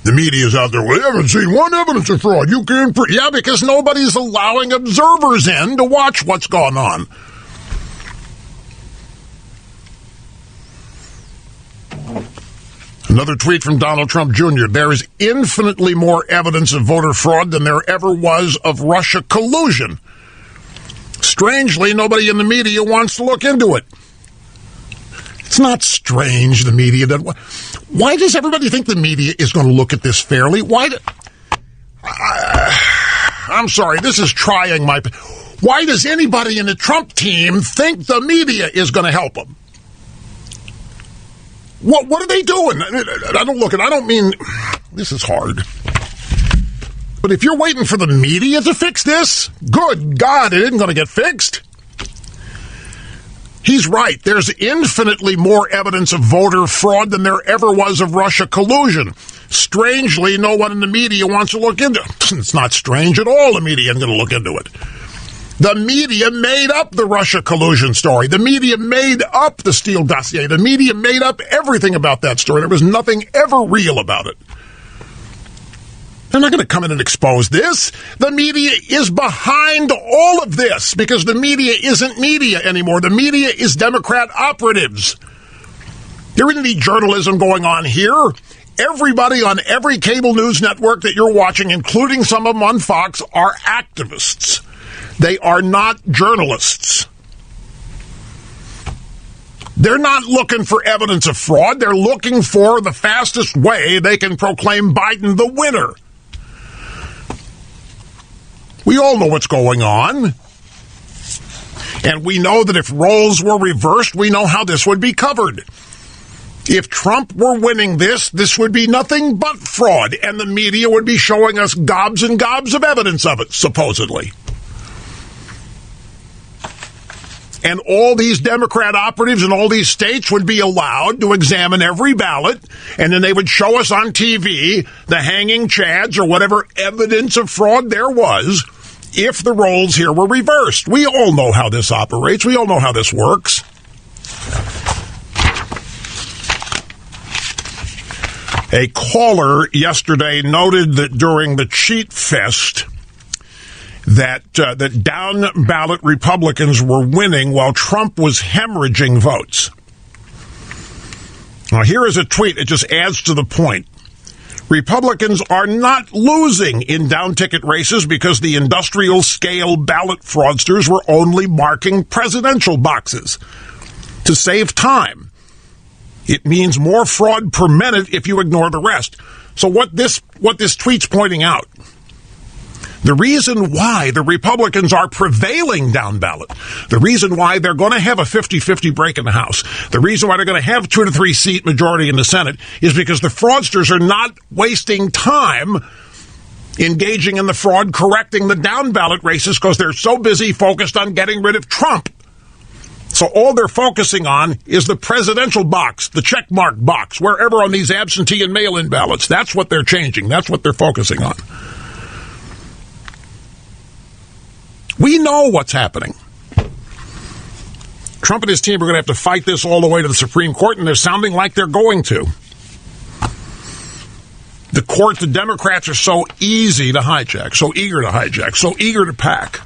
Speaker 2: The media's out there, we haven't seen one evidence of fraud. You can't yeah, because nobody's allowing observers in to watch what's going on. Another tweet from Donald Trump Jr. There is infinitely more evidence of voter fraud than there ever was of Russia collusion. Strangely, nobody in the media wants to look into it. It's not strange, the media. Why does everybody think the media is going to look at this fairly? I'm sorry, this is trying my... Why does anybody in the Trump team think the media is going to help them? What are they doing? I don't mean... This is hard. But if you're waiting for the media to fix this, good God, it isn't going to get fixed. He's right. There's infinitely more evidence of voter fraud than there ever was of Russia collusion. Strangely, no one in the media wants to look into it. It's not strange at all the media isn't going to look into it. The media made up the Russia collusion story. The media made up the Steele dossier. The media made up everything about that story. There was nothing ever real about it. They're not going to come in and expose this. The media is behind all of this because the media isn't media anymore. The media is Democrat operatives. There isn't any journalism going on here. Everybody on every cable news network that you're watching, including some of them on Fox, are activists. They are not journalists. They're not looking for evidence of fraud. They're looking for the fastest way they can proclaim Biden the winner. We all know what's going on. And we know that if roles were reversed, we know how this would be covered. If Trump were winning this would be nothing but fraud, and the media would be showing us gobs and gobs of evidence of it, supposedly. And all these Democrat operatives in all these states would be allowed to examine every ballot, and then they would show us on TV the hanging chads or whatever evidence of fraud there was if the roles here were reversed. We all know how this operates. We all know how this works. A caller yesterday noted that during the cheat fest, that down-ballot Republicans were winning while Trump was hemorrhaging votes. Now, here is a tweet. It just adds to the point. Republicans are not losing in down-ticket races because the industrial-scale ballot fraudsters were only marking presidential boxes. To save time, it means more fraud per minute if you ignore the rest. So what this tweet's pointing out, the reason why the Republicans are prevailing down ballot, the reason why they're going to have a 50-50 break in the House, the reason why they're going to have 2 to 3 seat majority in the Senate is because the fraudsters are not wasting time engaging in the fraud, correcting the down ballot races because they're so busy focused on getting rid of Trump. So all they're focusing on is the presidential box, the checkmark box, wherever on these absentee and mail-in ballots. That's what they're changing. That's what they're focusing on. We know what's happening. Trump and his team are going to have to fight this all the way to the Supreme Court, and they're sounding like they're going to. The court, the Democrats are so easy to hijack, so eager to hijack, so eager to pack.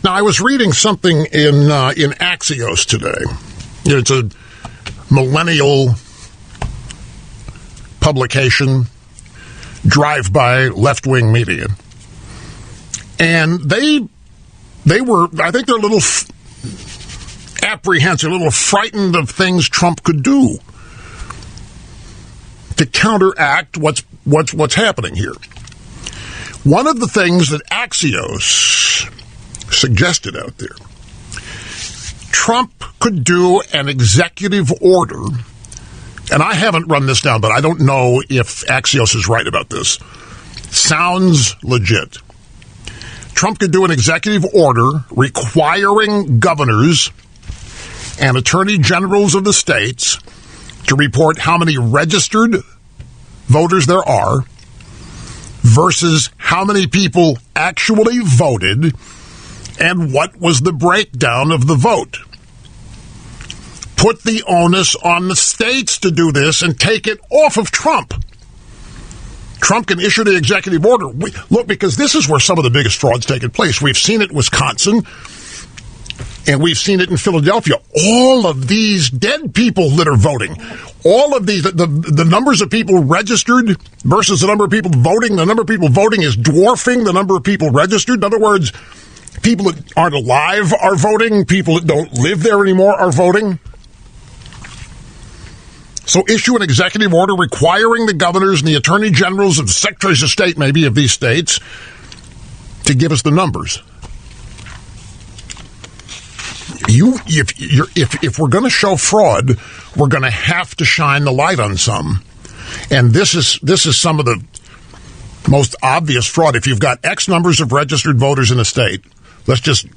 Speaker 2: Now, I was reading something in Axios today. It's a millennial publication, drive-by left-wing media. And they were, I think they're a little apprehensive, a little frightened of things Trump could do to counteract what's happening here. One of the things that Axios suggested out there, Trump could do an executive order, and I haven't run this down, but I don't know if Axios is right about this. Sounds legit. Trump could do an executive order requiring governors and attorney generals of the states to report how many registered voters there are versus how many people actually voted and what was the breakdown of the vote. Put the onus on the states to do this and take it off of Trump. Trump can issue the executive order. Look, because this is where some of the biggest fraud's taken place. We've seen it in Wisconsin, and we've seen it in Philadelphia. All of these dead people that are voting, all of these, the numbers of people registered versus the number of people voting, the number of people voting is dwarfing the number of people registered. In other words, people that aren't alive are voting. People that don't live there anymore are voting. So issue an executive order requiring the governors and the attorney generals and the secretaries of state, maybe, of these states to give us the numbers. If we're going to show fraud, we're going to have to shine the light on some. And this is some of the most obvious fraud. If you've got X numbers of registered voters in a state, let's just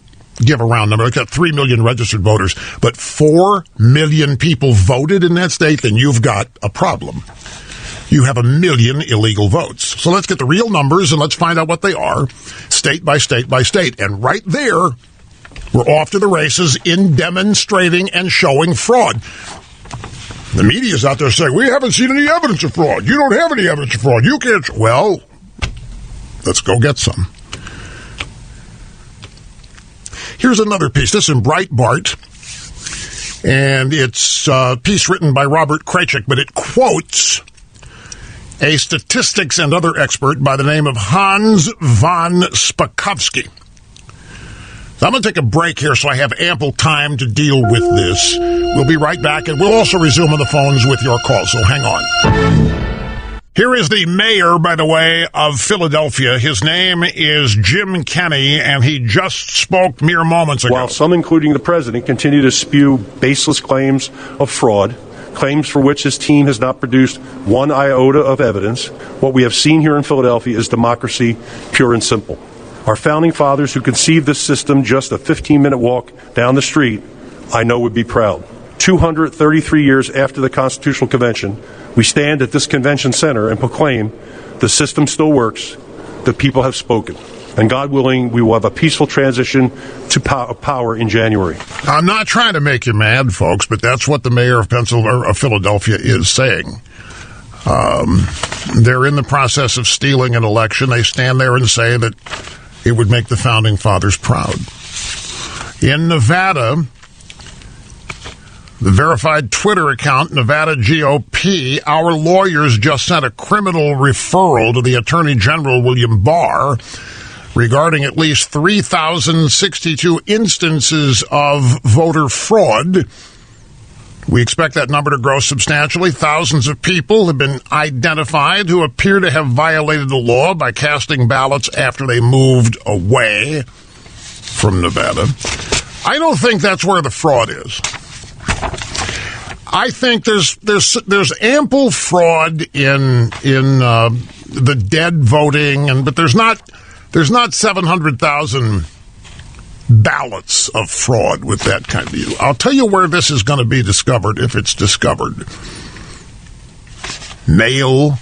Speaker 2: give a round number. We've got 3 million registered voters, but 4 million people voted in that state, then you've got a problem. You have 1 million illegal votes. So let's get the real numbers and let's find out what they are, state by state by state. And right there, we're off to the races in demonstrating and showing fraud. The media's out there saying, we haven't seen any evidence of fraud. You don't have any evidence of fraud. You can't. Well, let's go get some. Here's another piece. This is in Breitbart, and it's a piece written by Robert Krachik, but it quotes a statistics and other expert by the name of Hans von Spakovsky. So I'm going to take a break here so I have ample time to deal with this. We'll be right back, and we'll also resume on the phones with your calls, so hang on. Here is the mayor, by the way, of Philadelphia. His name is Jim Kenney, and he just spoke mere moments ago.
Speaker 4: While some, including the president, continue to spew baseless claims of fraud, claims for which his team has not produced one iota of evidence, what we have seen here in Philadelphia is democracy, pure and simple. Our founding fathers, who conceived this system just a 15-minute walk down the street, I know would be proud. 233 years after the Constitutional Convention, we stand at this convention center and proclaim the system still works, the people have spoken. And God willing, we will have a peaceful transition to power in January.
Speaker 2: I'm not trying to make you mad, folks, but that's what the mayor of Philadelphia is saying. They're in the process of stealing an election. They stand there and say that it would make the founding fathers proud. In Nevada, The verified Twitter account, Nevada GOP, our lawyers just sent a criminal referral to the Attorney General, William Barr, regarding at least 3,062 instances of voter fraud. We expect that number to grow substantially. Thousands of people have been identified who appear to have violated the law by casting ballots after they moved away from Nevada. I don't think that's where the fraud is. I think there's ample fraud in the dead voting, but there's not 700,000 ballots of fraud with that kind of view. I'll tell you where this is going to be discovered if it's discovered. Mail-in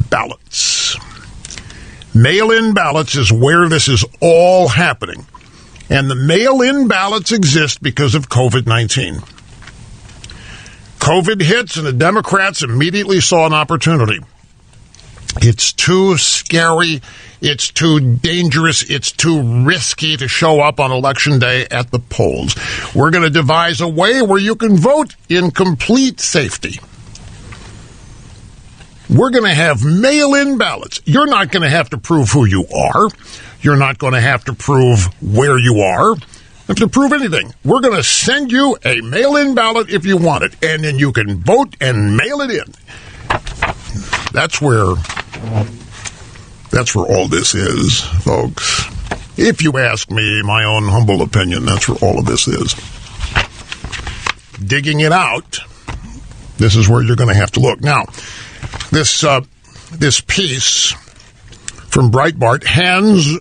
Speaker 2: ballots. Mail-in ballots is where this is all happening. And the mail-in ballots exist because of COVID-19. COVID hits, and the Democrats immediately saw an opportunity. It's too scary, it's too dangerous, it's too risky to show up on Election Day at the polls. We're going to devise a way where you can vote in complete safety. We're going to have mail-in ballots. You're not going to have to prove who you are. You're not going to have to prove where you are. You have to prove anything. We're going to send you a mail-in ballot if you want it, and then you can vote and mail it in. That's where all this is, folks. If you ask me, my own humble opinion, that's where all of this is. Digging it out, this is where you're going to have to look. Now, this piece from Breitbart, Hans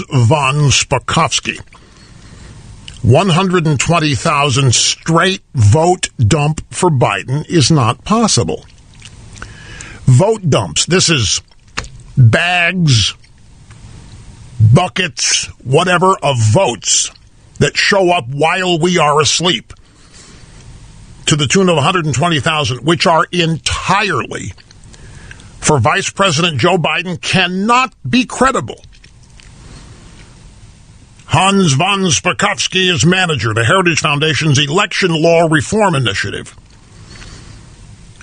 Speaker 2: von Spakovsky, 120,000 straight vote dump for Biden is not possible. Vote dumps. This is bags, buckets, whatever, of votes that show up while we are asleep to the tune of 120,000, which are entirely for Vice President Joe Biden, cannot be credible. Hans von Spakovsky is manager of the Heritage Foundation's Election Law Reform Initiative.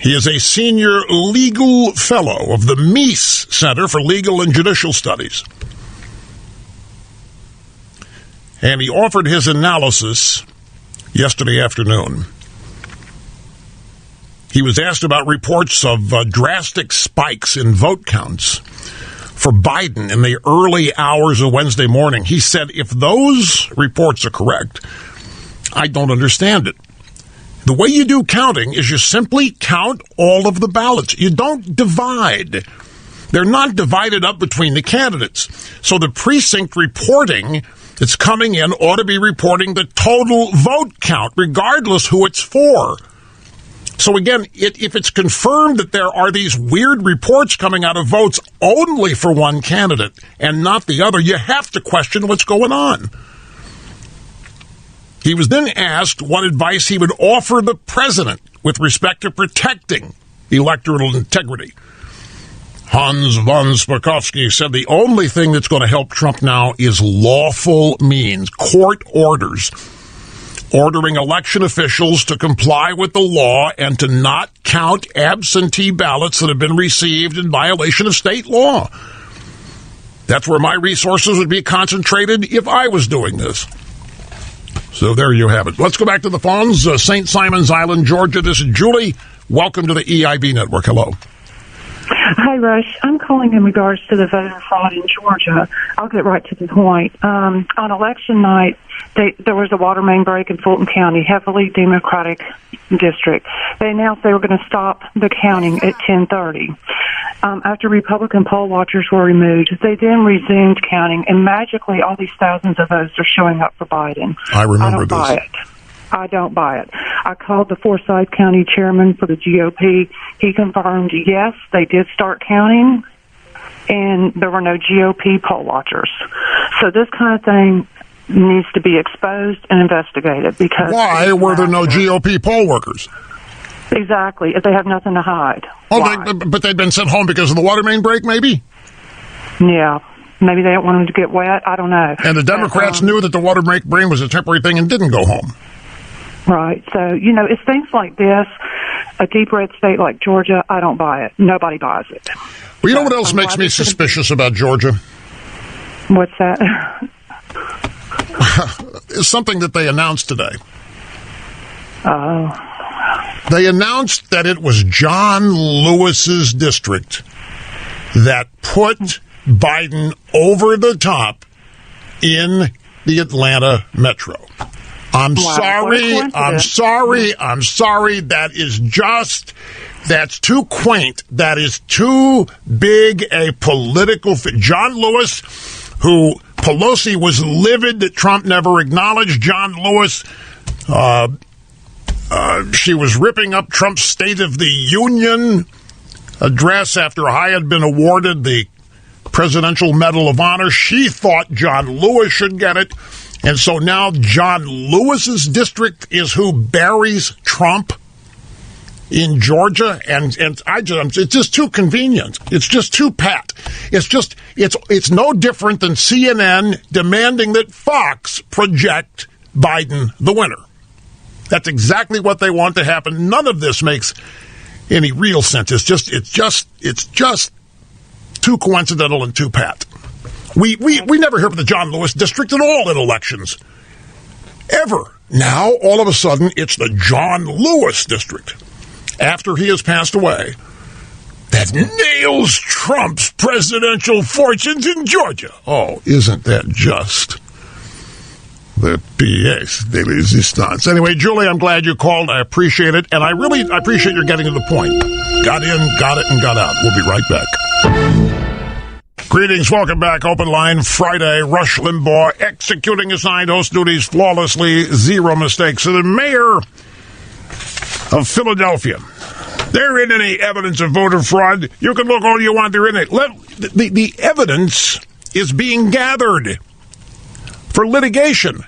Speaker 2: He is a senior legal fellow of the Meese Center for Legal and Judicial Studies. And he offered his analysis yesterday afternoon. He was asked about reports of drastic spikes in vote counts for Biden in the early hours of Wednesday morning. He said, if those reports are correct, I don't understand it. The way you do counting is you simply count all of the ballots. You don't divide. They're not divided up between the candidates. So the precinct reporting that's coming in ought to be reporting the total vote count, regardless who it's for. So again, if it's confirmed that there are these weird reports coming out of votes only for one candidate and not the other, you have to question what's going on. He was then asked what advice he would offer the president with respect to protecting electoral integrity. Hans von Spakovsky said the only thing that's going to help Trump now is lawful means, court orders, ordering election officials to comply with the law and to not count absentee ballots that have been received in violation of state law. That's where my resources would be concentrated if I was doing this. So there you have it. Let's go back to the phones. St. Simons Island, Georgia. This is Julie. Welcome to the EIB Network. Hello.
Speaker 5: Hi, Rush. I'm calling in regards to the voter fraud in Georgia. I'll get right to the point. On election night, there was a water main break in Fulton County, heavily Democratic district. They announced they were going to stop the counting at 10:30. After Republican poll watchers were removed, they then resumed counting, and magically all these thousands of votes are showing up for Biden.
Speaker 2: I remember this.
Speaker 5: I don't buy it. I called the Forsyth County chairman for the GOP. He confirmed, yes, they did start counting, and there were no GOP poll watchers. So this kind of thing needs to be exposed and investigated. Because
Speaker 2: why were there no GOP poll workers?
Speaker 5: Exactly, if they have nothing to hide.
Speaker 2: Oh, but they'd been sent home because of the water main break, maybe?
Speaker 5: Yeah. maybe they don't want them to get wet. I don't know.
Speaker 2: And the Democrats knew that the water brain was a temporary thing and didn't go home.
Speaker 5: Right. So, it's things like this, a deep red state like Georgia, I don't buy it. Nobody buys it.
Speaker 2: Well, you know what else makes me suspicious about Georgia?
Speaker 5: What's that?
Speaker 2: It's something that they announced today.
Speaker 5: Oh.
Speaker 2: They announced that it was John Lewis's district that put Biden over the top in the Atlanta metro. I'm sorry. That's too quaint. That is too big a political fit. John Lewis, who Pelosi was livid that Trump never acknowledged. John Lewis, she was ripping up Trump's State of the Union address after I had been awarded the Presidential Medal of Honor. She thought John Lewis should get it. And so now John Lewis's district is who buries Trump in Georgia, and it's just too convenient. It's just too pat. It's no different than CNN demanding that Fox project Biden the winner. That's exactly what they want to happen. None of this makes any real sense. It's just too coincidental and too pat. We never hear from the John Lewis district at all in elections. Ever. Now, all of a sudden, it's the John Lewis district, after he has passed away, that nails Trump's presidential fortunes in Georgia. Oh, isn't that just the pièce de résistance? Anyway, Julie, I'm glad you called. I appreciate it, and I appreciate your getting to the point. Got in, got it, and got out. We'll be right back. Greetings, welcome back. Open Line Friday. Rush Limbaugh executing assigned host duties flawlessly, zero mistakes. So the mayor of Philadelphia, there isn't any evidence of voter fraud. You can look all you want. There isn't. The evidence is being gathered for litigation.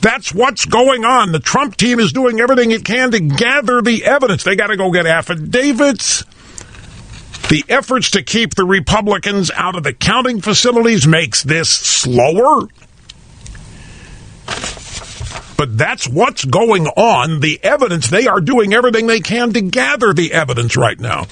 Speaker 2: That's what's going on. The Trump team is doing everything it can to gather the evidence. They got to go get affidavits. The efforts to keep the Republicans out of the counting facilities makes this slower. But that's what's going on. The evidence, they are doing everything they can to gather the evidence right now.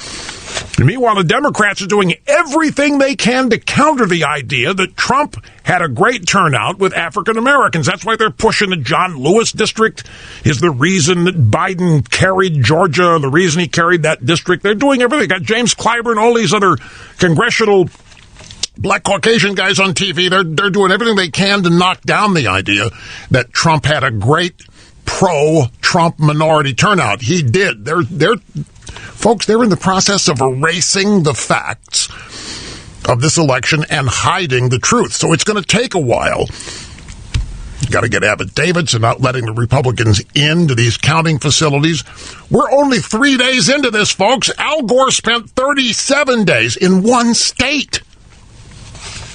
Speaker 2: And meanwhile, the Democrats are doing everything they can to counter the idea that Trump had a great turnout with African Americans. That's why they're pushing the John Lewis district is the reason that Biden carried Georgia, the reason he carried that district. They're doing everything. Got James Clyburn, all these other congressional Black Caucasian guys on TV. They're doing everything they can to knock down the idea that Trump had a great pro-Trump minority turnout. He did. Folks, they're in the process of erasing the facts of this election and hiding the truth. So it's going to take a while. You got to get affidavits and not letting the Republicans into these counting facilities. We're only 3 days into this, folks. Al Gore spent 37 days in one state.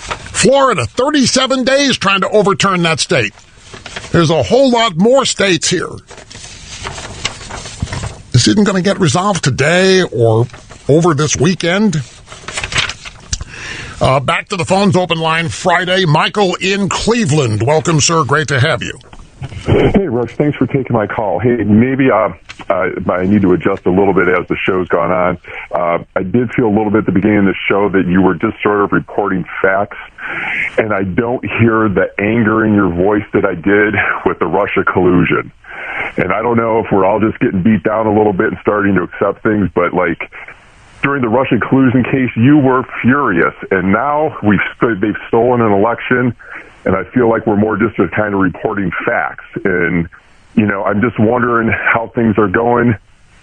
Speaker 2: Florida, 37 days trying to overturn that state. There's a whole lot more states here. This isn't going to get resolved today or over this weekend. Back to the phones, Open Line Friday. Michael in Cleveland. Welcome, sir. Great to have you.
Speaker 6: Hey, Rush. Thanks for taking my call. Hey, maybe I need to adjust a little bit as the show's gone on. I did feel a little bit at the beginning of the show that you were just sort of reporting facts, and I don't hear the anger in your voice that I did with the Russia collusion. And I don't know if we're all just getting beat down a little bit and starting to accept things, but like during the Russian collusion case, you were furious, and now they've stolen an election, and I feel like we're more just kind of reporting facts. And I'm just wondering how things are going.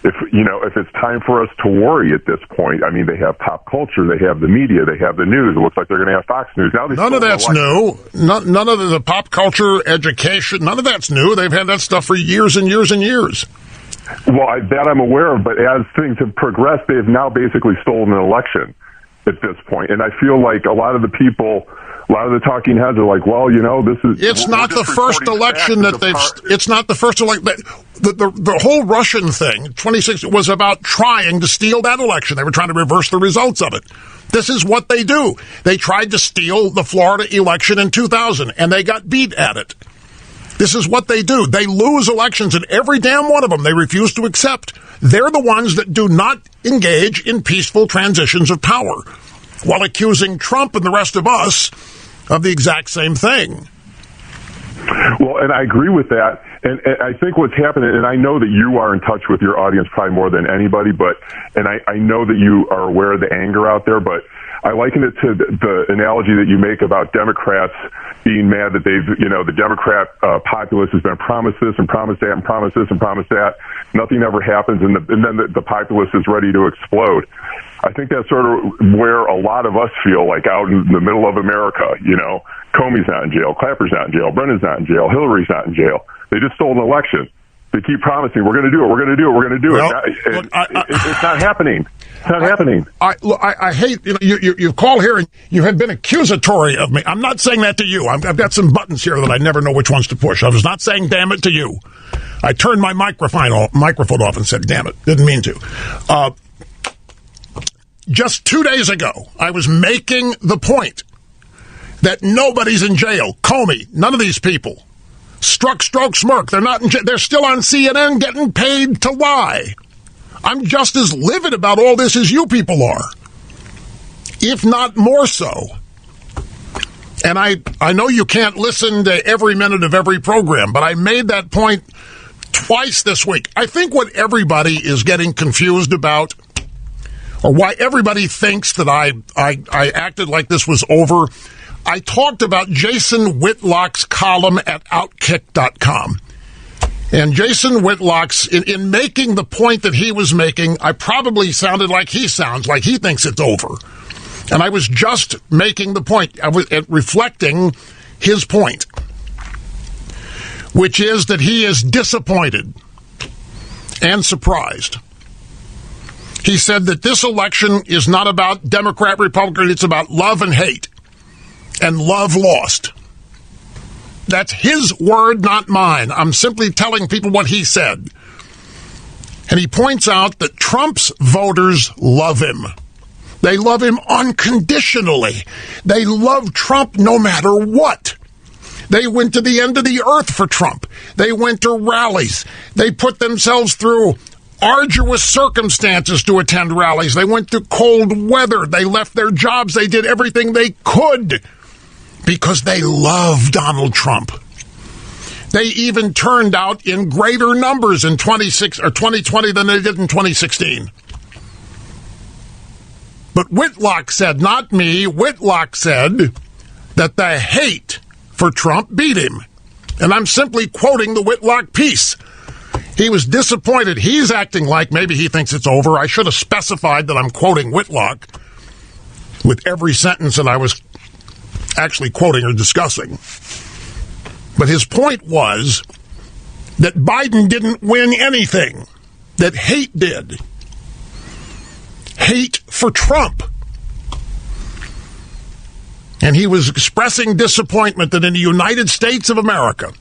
Speaker 6: If it's time for us to worry at this point. I mean, they have pop culture, they have the media, they have the news. It looks like they're going to have Fox News. Now
Speaker 2: none of that's new. None of the pop culture, education, none of that's new. They've had that stuff for years and years and years.
Speaker 6: Well, that I'm aware of, but as things have progressed, they have now basically stolen an election at this point. And I feel like a lot of the people A lot of the talking heads are like, well, this is...
Speaker 2: It's not the first election that they've... It's not the first election... The whole Russian thing, 2016, was about trying to steal that election. They were trying to reverse the results of it. This is what they do. They tried to steal the Florida election in 2000, and they got beat at it. This is what they do. They lose elections, and every damn one of them they refuse to accept. They're the ones that do not engage in peaceful transitions of power, while accusing Trump and the rest of us of the exact same thing.
Speaker 6: Well, and I agree with that. And I think what's happening, and I know that you are in touch with your audience probably more than anybody, and I know that you are aware of the anger out there, but I liken it to the analogy that you make about Democrats being mad that the Democrat populace has been promised this and promised that and promised this and promised that. Nothing ever happens, and then the populace is ready to explode. I think that's sort of where a lot of us feel like out in the middle of America. Comey's not in jail, Clapper's not in jail, Brennan's not in jail, Hillary's not in jail. They just stole an election. They keep promising, we're going to do it, we're going to do it, we're going to do it. It's not happening. It's not happening.
Speaker 2: I hate, you call here and you have been accusatory of me. I'm not saying that to you. I've got some buttons here that I never know which ones to push. I was not saying damn it to you. I turned my microphone off and said damn it. Didn't mean to. Just 2 days ago, I was making the point that nobody's in jail. Comey, none of these people. Strzok, Smirk, they're not in jail. They're still on CNN getting paid to lie. I'm just as livid about all this as you people are, if not more so. And I know you can't listen to every minute of every program, but I made that point twice this week. I think what everybody is getting confused about, or why everybody thinks that I acted like this was over, I talked about Jason Whitlock's column at Outkick.com. And Jason Whitlock's, in making the point that he was making, I probably sounded like he sounds, like he thinks it's over. And I was just making the point, I was reflecting his point, which is that he is disappointed and surprised. He said that this election is not about Democrat, Republican, it's about love and hate. And love lost. That's his word, not mine. I'm simply telling people what he said. And he points out that Trump's voters love him. They love him unconditionally. They love Trump no matter what. They went to the end of the earth for Trump. They went to rallies. They put themselves through arduous circumstances to attend rallies. They went to cold weather. They left their jobs. They did everything they could because they love Donald Trump. They even turned out in greater numbers in 2020 than they did in 2016. But Whitlock said, not me, Whitlock said that the hate for Trump beat him. And I'm simply quoting the Whitlock piece. He was disappointed. He's acting like maybe he thinks it's over. I should have specified that I'm quoting Whitlock with every sentence that I was actually quoting or discussing. But his point was that Biden didn't win anything, that hate did. Hate for Trump. And he was expressing disappointment that in the United States of America,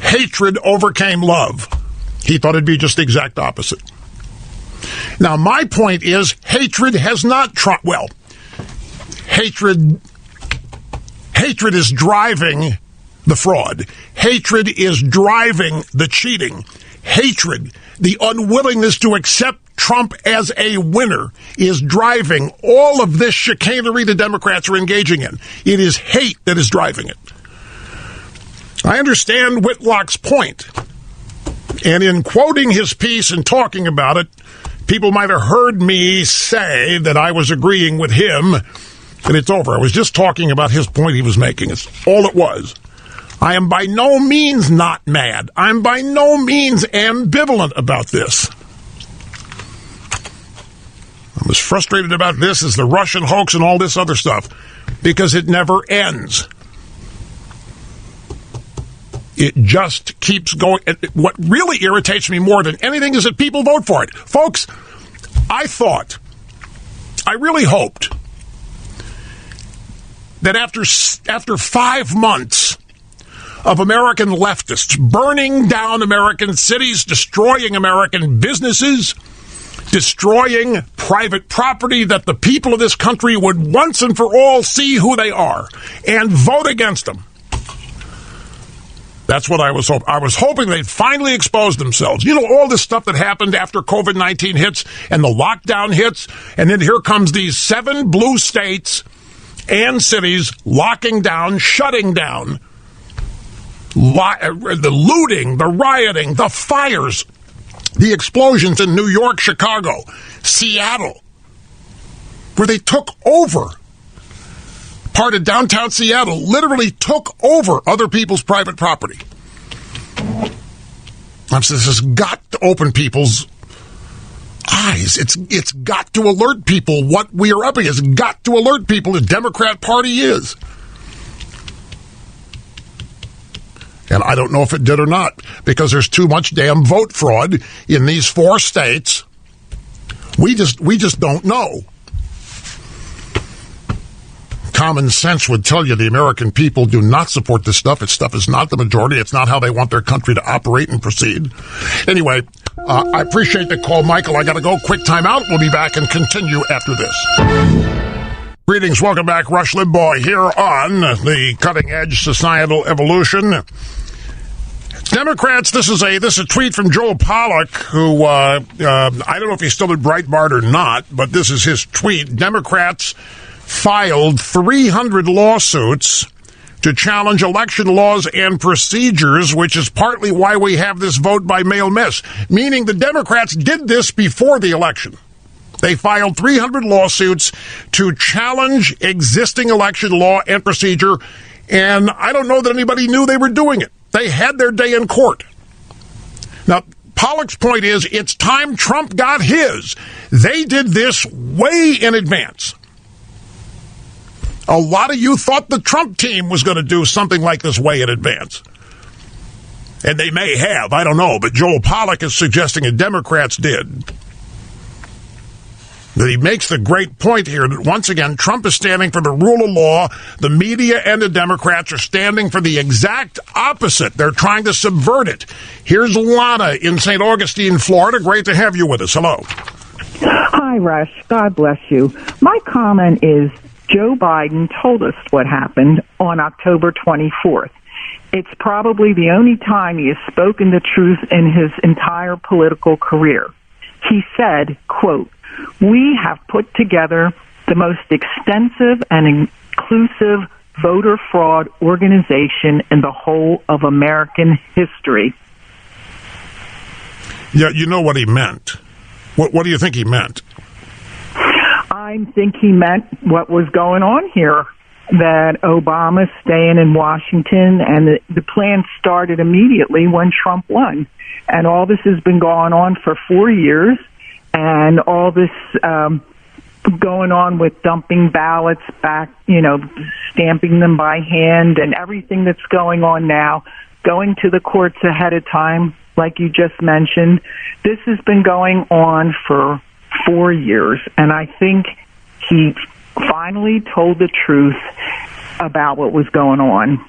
Speaker 2: hatred overcame love. He thought it'd be just the exact opposite. Now, my point is, hatred has not triumphed. Well, hatred is driving the fraud. Hatred is driving the cheating. Hatred, the unwillingness to accept Trump as a winner, is driving all of this chicanery the Democrats are engaging in. It is hate that is driving it. I understand Whitlock's point. And in quoting his piece and talking about it, people might have heard me say that I was agreeing with him, and it's over. I was just talking about his point he was making. It's all it was. I am by no means not mad. I'm by no means ambivalent about this. I'm as frustrated about this as the Russian hoax and all this other stuff, because it never ends. It just keeps going. What really irritates me more than anything is that people vote for it. Folks, I really hoped that after 5 months of American leftists burning down American cities, destroying American businesses, destroying private property, that the people of this country would once and for all see who they are and vote against them. That's what I was hoping. I was hoping they'd finally expose themselves. You know, all this stuff that happened after COVID-19 hits and the lockdown hits, and then here comes these 7 blue states and cities locking down, shutting down, the looting, the rioting, the fires, the explosions in New York, Chicago, Seattle, where they took over. Part of downtown Seattle literally took over other people's private property. This has got to open people's eyes. It's got to alert people what we are up against. It's got to alert people the Democrat Party is. And I don't know if it did or not, because there's too much damn vote fraud in these 4 states. We just don't know. Common sense would tell you the American people do not support this stuff. This stuff is not the majority. It's not how they want their country to operate and proceed. Anyway, I appreciate the call, Michael. I got to go. Quick time out. We'll be back and continue after this. Greetings. Welcome back. Rush Limbaugh here on the Cutting Edge Societal Evolution. Democrats, this is a tweet from Joel Pollack, who, I don't know if he's still at Breitbart or not, but this is his tweet. Democrats filed 300 lawsuits to challenge election laws and procedures, which is partly why we have this vote by mail miss, meaning the Democrats did this before the election. They filed 300 lawsuits to challenge existing election law and procedure, and I don't know that anybody knew they were doing it. They had their day in court. Now, Pollack's point is, it's time Trump got his. They did this way in advance. A lot of you thought the Trump team was going to do something like this way in advance. And they may have, I don't know, but Joel Pollack is suggesting the Democrats did. That he makes the great point here that, once again, Trump is standing for the rule of law. The media and the Democrats are standing for the exact opposite. They're trying to subvert it. Here's Lana in St. Augustine, Florida. Great to have you with us. Hello.
Speaker 7: Hi, Rush. God bless you. My comment is, Joe Biden told us what happened on October 24th. It's probably the only time he has spoken the truth in his entire political career. He said, quote, "We have put together the most extensive and inclusive voter fraud organization in the whole of American history."
Speaker 2: Yeah, you know what he meant. What do you think he meant?
Speaker 7: I think he meant what was going on here, that Obama's staying in Washington, and the plan started immediately when Trump won. And all this has been going on for 4 years, and all this going on with dumping ballots back, stamping them by hand, and everything that's going on now, going to the courts ahead of time, like you just mentioned. This has been going on for 4 years, and I think he finally told the truth about what was going on.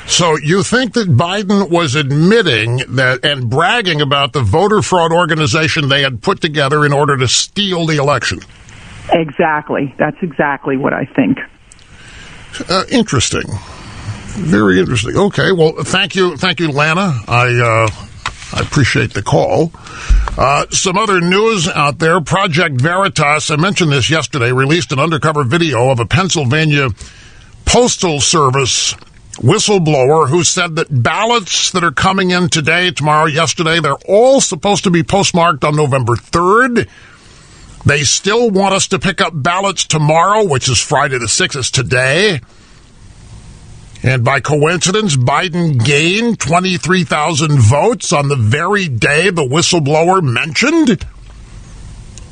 Speaker 2: So you think that Biden was admitting that and bragging about the voter fraud organization they had put together in order to steal the election?
Speaker 7: Exactly. That's exactly what I think.
Speaker 2: Interesting. Very interesting. Okay, well, thank you, Lana. I appreciate the call. Some other news out there. Project Veritas, I mentioned this yesterday, released an undercover video of a Pennsylvania Postal Service whistleblower who said that ballots that are coming in today, tomorrow, yesterday, they're all supposed to be postmarked on November 3rd. They still want us to pick up ballots tomorrow, which is Friday the 6th, is today. And by coincidence, Biden gained 23,000 votes on the very day the whistleblower mentioned.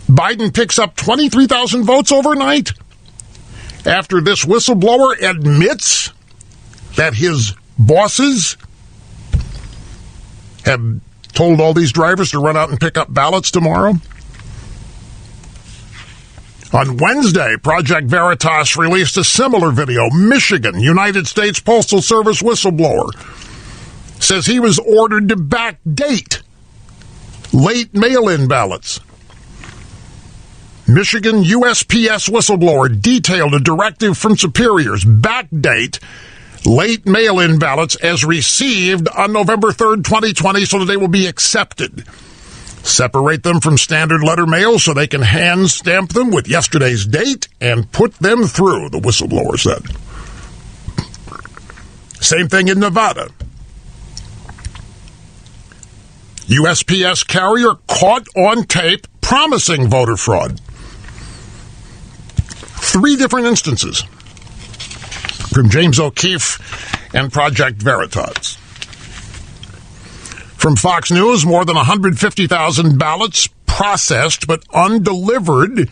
Speaker 2: Biden picks up 23,000 votes overnight after this whistleblower admits that his bosses have told all these drivers to run out and pick up ballots tomorrow. On Wednesday, Project Veritas released a similar video. Michigan, United States Postal Service whistleblower, says he was ordered to backdate late mail-in ballots. Michigan USPS whistleblower detailed a directive from superiors: backdate late mail-in ballots as received on November 3rd, 2020, so that they will be accepted. Separate them from standard letter mail so they can hand stamp them with yesterday's date and put them through, the whistleblower said. Same thing in Nevada. USPS carrier caught on tape promising voter fraud. 3 different instances from James O'Keefe and Project Veritas. From Fox News, more than 150,000 ballots processed but undelivered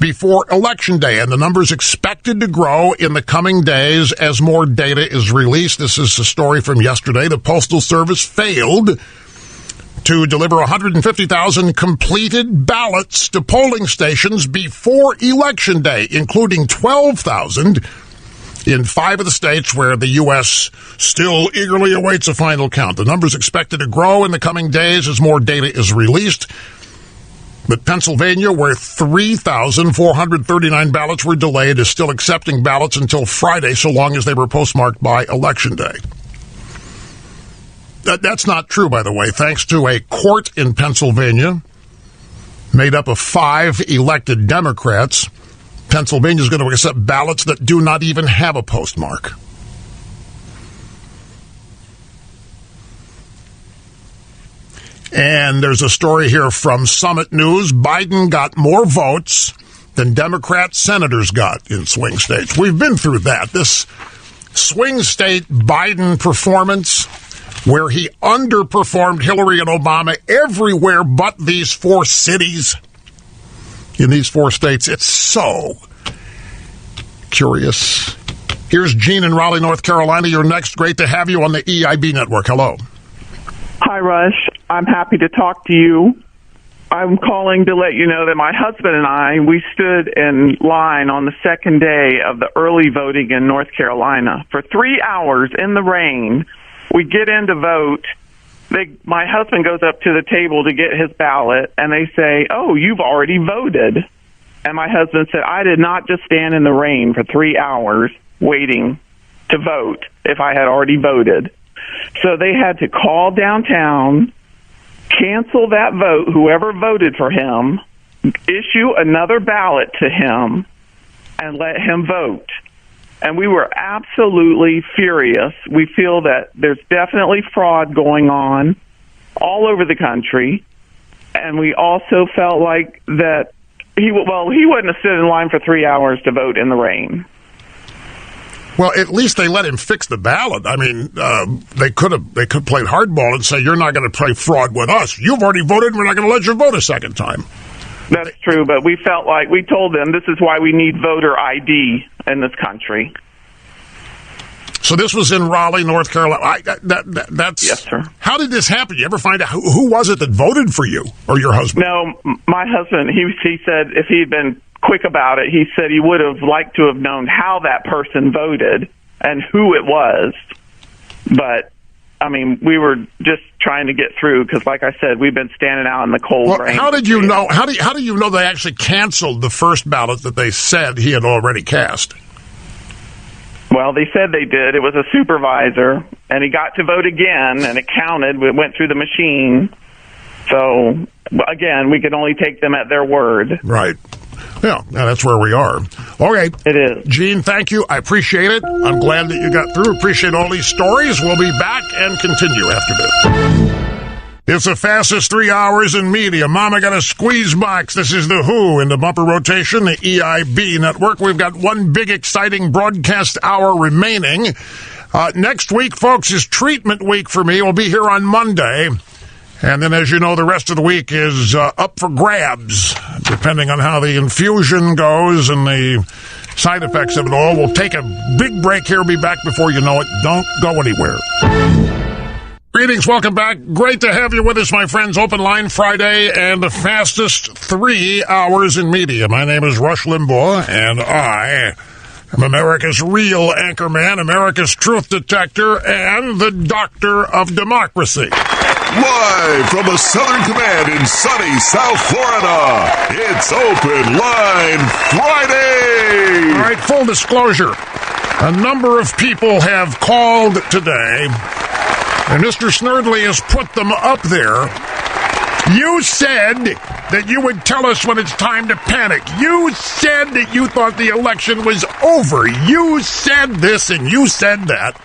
Speaker 2: before Election Day, and the number's expected to grow in the coming days as more data is released. This is a story from yesterday. The Postal Service failed to deliver 150,000 completed ballots to polling stations before Election Day, including 12,000 in 5 of the states where the U.S. still eagerly awaits a final count. The number is expected to grow in the coming days as more data is released. But Pennsylvania, where 3,439 ballots were delayed, is still accepting ballots until Friday, so long as they were postmarked by Election Day. That's not true, by the way. Thanks to a court in Pennsylvania made up of 5 elected Democrats, Pennsylvania is going to accept ballots that do not even have a postmark. And there's a story here from Summit News. Biden got more votes than Democrat senators got in swing states. We've been through that. This swing state Biden performance, where he underperformed Hillary and Obama everywhere but these 4 cities. In these 4 states, it's so curious. Here's Gene in Raleigh, North Carolina. You're next. Great to have you on the EIB network. Hello.
Speaker 8: Hi, Rush. I'm happy to talk to you. I'm calling to let you know that my husband and I, we stood in line on the second day of the early voting in North Carolina for 3 hours in the rain. We get in to vote. My husband goes up to the table to get his ballot, and they say, "Oh, you've already voted." And my husband said, "I did not just stand in the rain for 3 hours waiting to vote if I had already voted." So they had to call downtown, cancel that vote, whoever voted for him, issue another ballot to him, and let him vote. And we were absolutely furious. We feel that there's definitely fraud going on all over the country. And we also felt like that he wouldn't have stood in line for 3 hours to vote in the rain.
Speaker 2: Well, at least they let him fix the ballot. I mean, they could play hardball and say, "You're not going to play fraud with us. You've already voted. We're not going to let you vote a second time."
Speaker 8: That's true, but we felt like we told them this is why we need voter ID in this country.
Speaker 2: So this was in Raleigh, North Carolina. That's
Speaker 8: yes, sir.
Speaker 2: How did this happen? You ever find out who was it that voted for you or your husband?
Speaker 8: No, my husband. He said if he had been quick about it, he said he would have liked to have known how that person voted and who it was. But I mean, we were just trying to get through because, like I said, we've been standing out in the cold rain.
Speaker 2: How did you know? How do you know they actually canceled the first ballot that they said he had already cast?
Speaker 8: Well, they said they did. It was a supervisor, and he got to vote again, and it counted. It went through the machine. So, again, we could only take them at their word.
Speaker 2: Right. Yeah, that's where we are. Okay.
Speaker 8: It is.
Speaker 2: Gene, thank you. I appreciate it. I'm glad that you got through. Appreciate all these stories. We'll be back and continue after this. It's the fastest 3 hours in media. Mama got a squeeze box. This is The Who in the bumper rotation, the EIB network. We've got one big, exciting broadcast hour remaining. Next week, folks, is treatment week for me. We'll be here on Monday. And then, as you know, the rest of the week is up for grabs, depending on how the infusion goes and the side effects of it all. We'll take a big break here. Be back before you know it. Don't go anywhere. Greetings, welcome back. Great to have you with us, my friends. Open Line Friday and the fastest 3 hours in media. My name is Rush Limbaugh, and I am America's real anchorman, America's truth detector, and the doctor of democracy.
Speaker 1: Live from the Southern Command in sunny South Florida, it's Open Line Friday.
Speaker 2: All right, full disclosure. A number of people have called today, and Mr. Snerdley has put them up there. You said that you would tell us when it's time to panic. You said that you thought the election was over. You said this and you said that.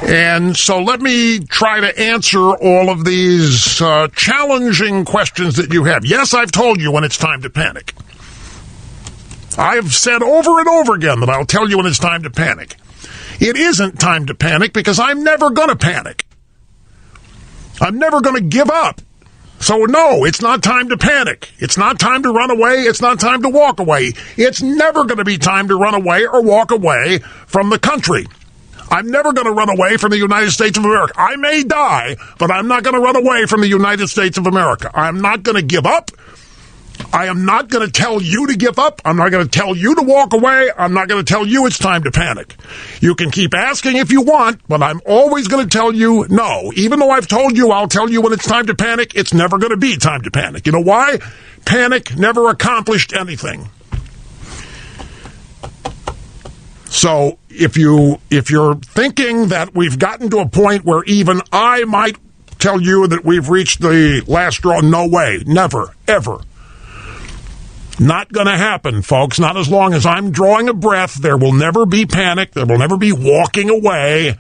Speaker 2: And so let me try to answer all of these challenging questions that you have. Yes, I've told you when it's time to panic. I've said over and over again that I'll tell you when it's time to panic. It isn't time to panic because I'm never going to panic. I'm never going to give up. So no, it's not time to panic. It's not time to run away. It's not time to walk away. It's never going to be time to run away or walk away from the country. I'm never going to run away from the United States of America. I may die, but I'm not going to run away from the United States of America. I'm not going to give up. I am not going to tell you to give up. I'm not going to tell you to walk away. I'm not going to tell you it's time to panic. You can keep asking if you want, but I'm always going to tell you no. Even though I've told you I'll tell you when it's time to panic, it's never going to be time to panic. You know why? Panic never accomplished anything. So if you're thinking that we've gotten to a point where even I might tell you that we've reached the last straw, no way. Never. Ever. Not going to happen, folks. Not as long as I'm drawing a breath. There will never be panic. There will never be walking away.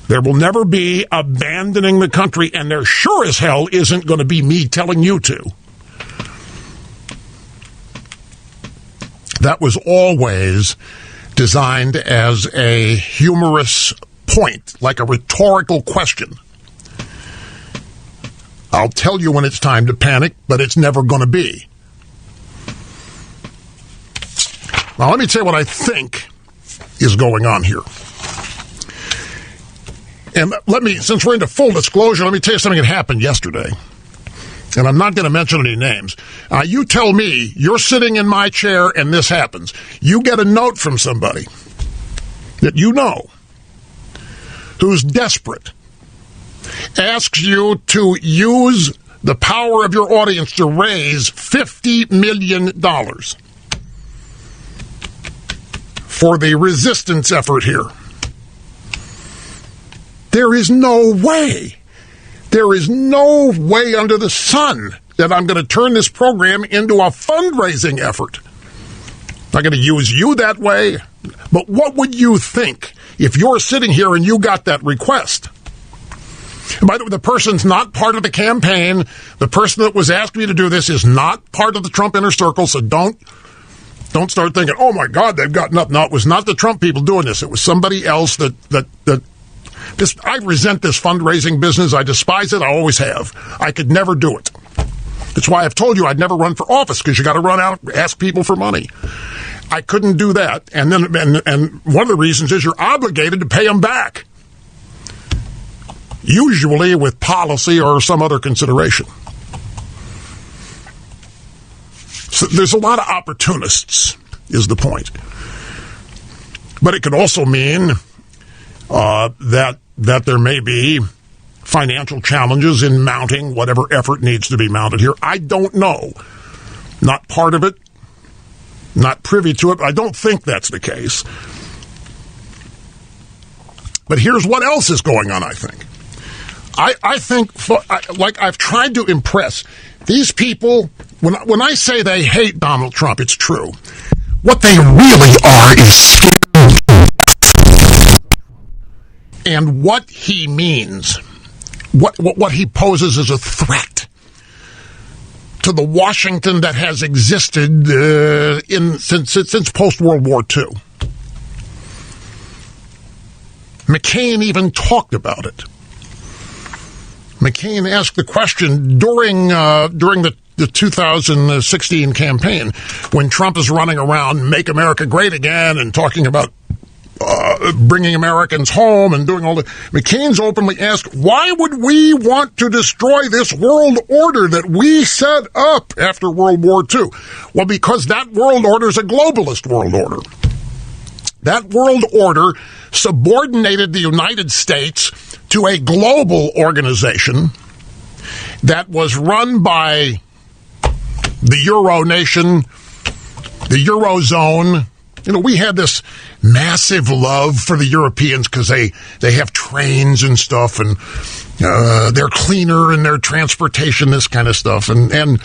Speaker 2: There will never be abandoning the country. And there sure as hell isn't going to be me telling you to. That was always designed as a humorous point, like a rhetorical question. I'll tell you when it's time to panic, but it's never going to be. Now, let me tell you what I think is going on here. And since we're into full disclosure, let me tell you something that happened yesterday. And I'm not going to mention any names. You tell me you're sitting in my chair and this happens. You get a note from somebody that you know who's desperate, asks you to use the power of your audience to raise $50 million for the resistance effort here. There is no way. There is no way under the sun that I'm going to turn this program into a fundraising effort. I'm not going to use you that way. But what would you think if you're sitting here and you got that request? And by the way, the person's not part of the campaign. The person that was asking me to do this is not part of the Trump inner circle, so don't start thinking, oh my God, they've gotten up. No, it was not the Trump people doing this. It was somebody else that I resent this fundraising business. I despise it. I always have. I could never do it. That's why I've told you I'd never run for office, because you got to run out and ask people for money. I couldn't do that. And one of the reasons is you're obligated to pay them back, usually with policy or some other consideration. So there's a lot of opportunists, is the point. But it could also mean that there may be financial challenges in mounting whatever effort needs to be mounted here. I don't know. Not part of it. Not privy to it. I don't think that's the case. But here's what else is going on, I think. I think, like I've tried to impress these people, when I say they hate Donald Trump, it's true. What they really are is scared. And what he means, what he poses as a threat to the Washington that has existed since post-World War II. McCain even talked about it. McCain asked the question during the 2016 campaign, when Trump is running around "Make America Great Again" and talking about bringing Americans home and doing all that. McCain's openly asked, why would we want to destroy this world order that we set up after World War II? Well, because that world order is a globalist world order. That world order subordinated the United States to a global organization that was run by the Euro nation, the Eurozone. You know, we had this massive love for the Europeans because they have trains and stuff, and they're cleaner in their transportation, this kind of stuff. And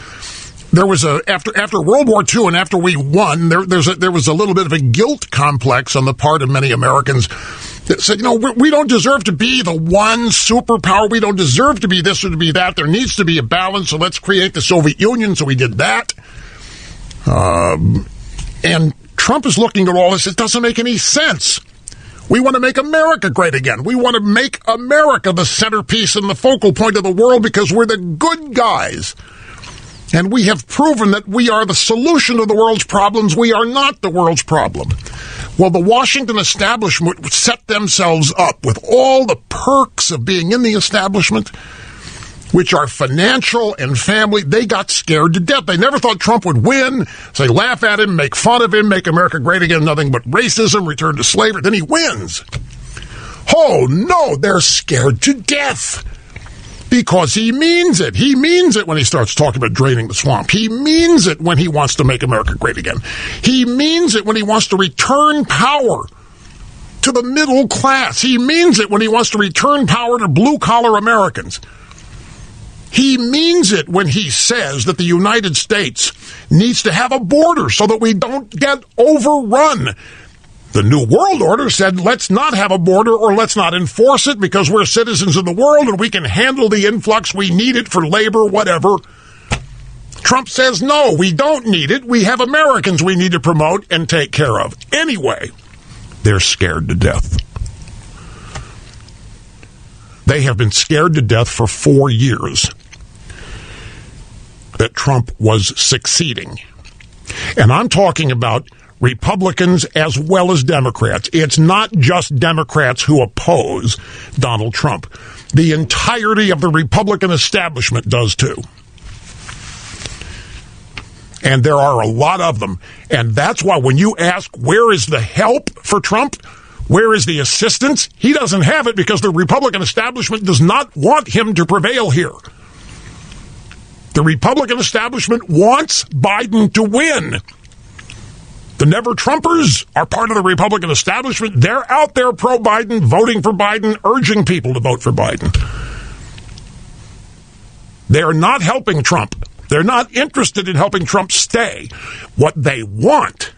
Speaker 2: there was after World War II and after we won, there was a little bit of a guilt complex on the part of many Americans that said, you know, we don't deserve to be the one superpower. We don't deserve to be this or to be that. There needs to be a balance, so let's create the Soviet Union. So we did that. And Trump is looking at all this. It doesn't make any sense. We want to make America great again. We want to make America the centerpiece and the focal point of the world because we're the good guys. And we have proven that we are the solution to the world's problems. We are not the world's problem. Well, the Washington establishment set themselves up with all the perks of being in the establishment, which are financial and family. They got scared to death. They never thought Trump would win. So they laugh at him, make fun of him, make America great again, nothing but racism, return to slavery. Then he wins. Oh, no, they're scared to death. Because he means it. He means it when he starts talking about draining the swamp. He means it when he wants to make America great again. He means it when he wants to return power to the middle class. He means it when he wants to return power to blue-collar Americans. He means it when he says that the United States needs to have a border so that we don't get overrun. The New World Order said, let's not have a border or let's not enforce it because we're citizens of the world and we can handle the influx. We need it for labor, whatever. Trump says, no, we don't need it. We have Americans we need to promote and take care of. Anyway, they're scared to death. They have been scared to death for 4 years that Trump was succeeding. And I'm talking about Republicans as well as Democrats. It's not just Democrats who oppose Donald Trump. The entirety of the Republican establishment does too. And there are a lot of them. And that's why when you ask, where is the help for Trump? Where is the assistance? He doesn't have it because the Republican establishment does not want him to prevail here. The Republican establishment wants Biden to win. The Never-Trumpers are part of the Republican establishment. They're out there pro-Biden, voting for Biden, urging people to vote for Biden. They're not helping Trump. They're not interested in helping Trump stay. What they want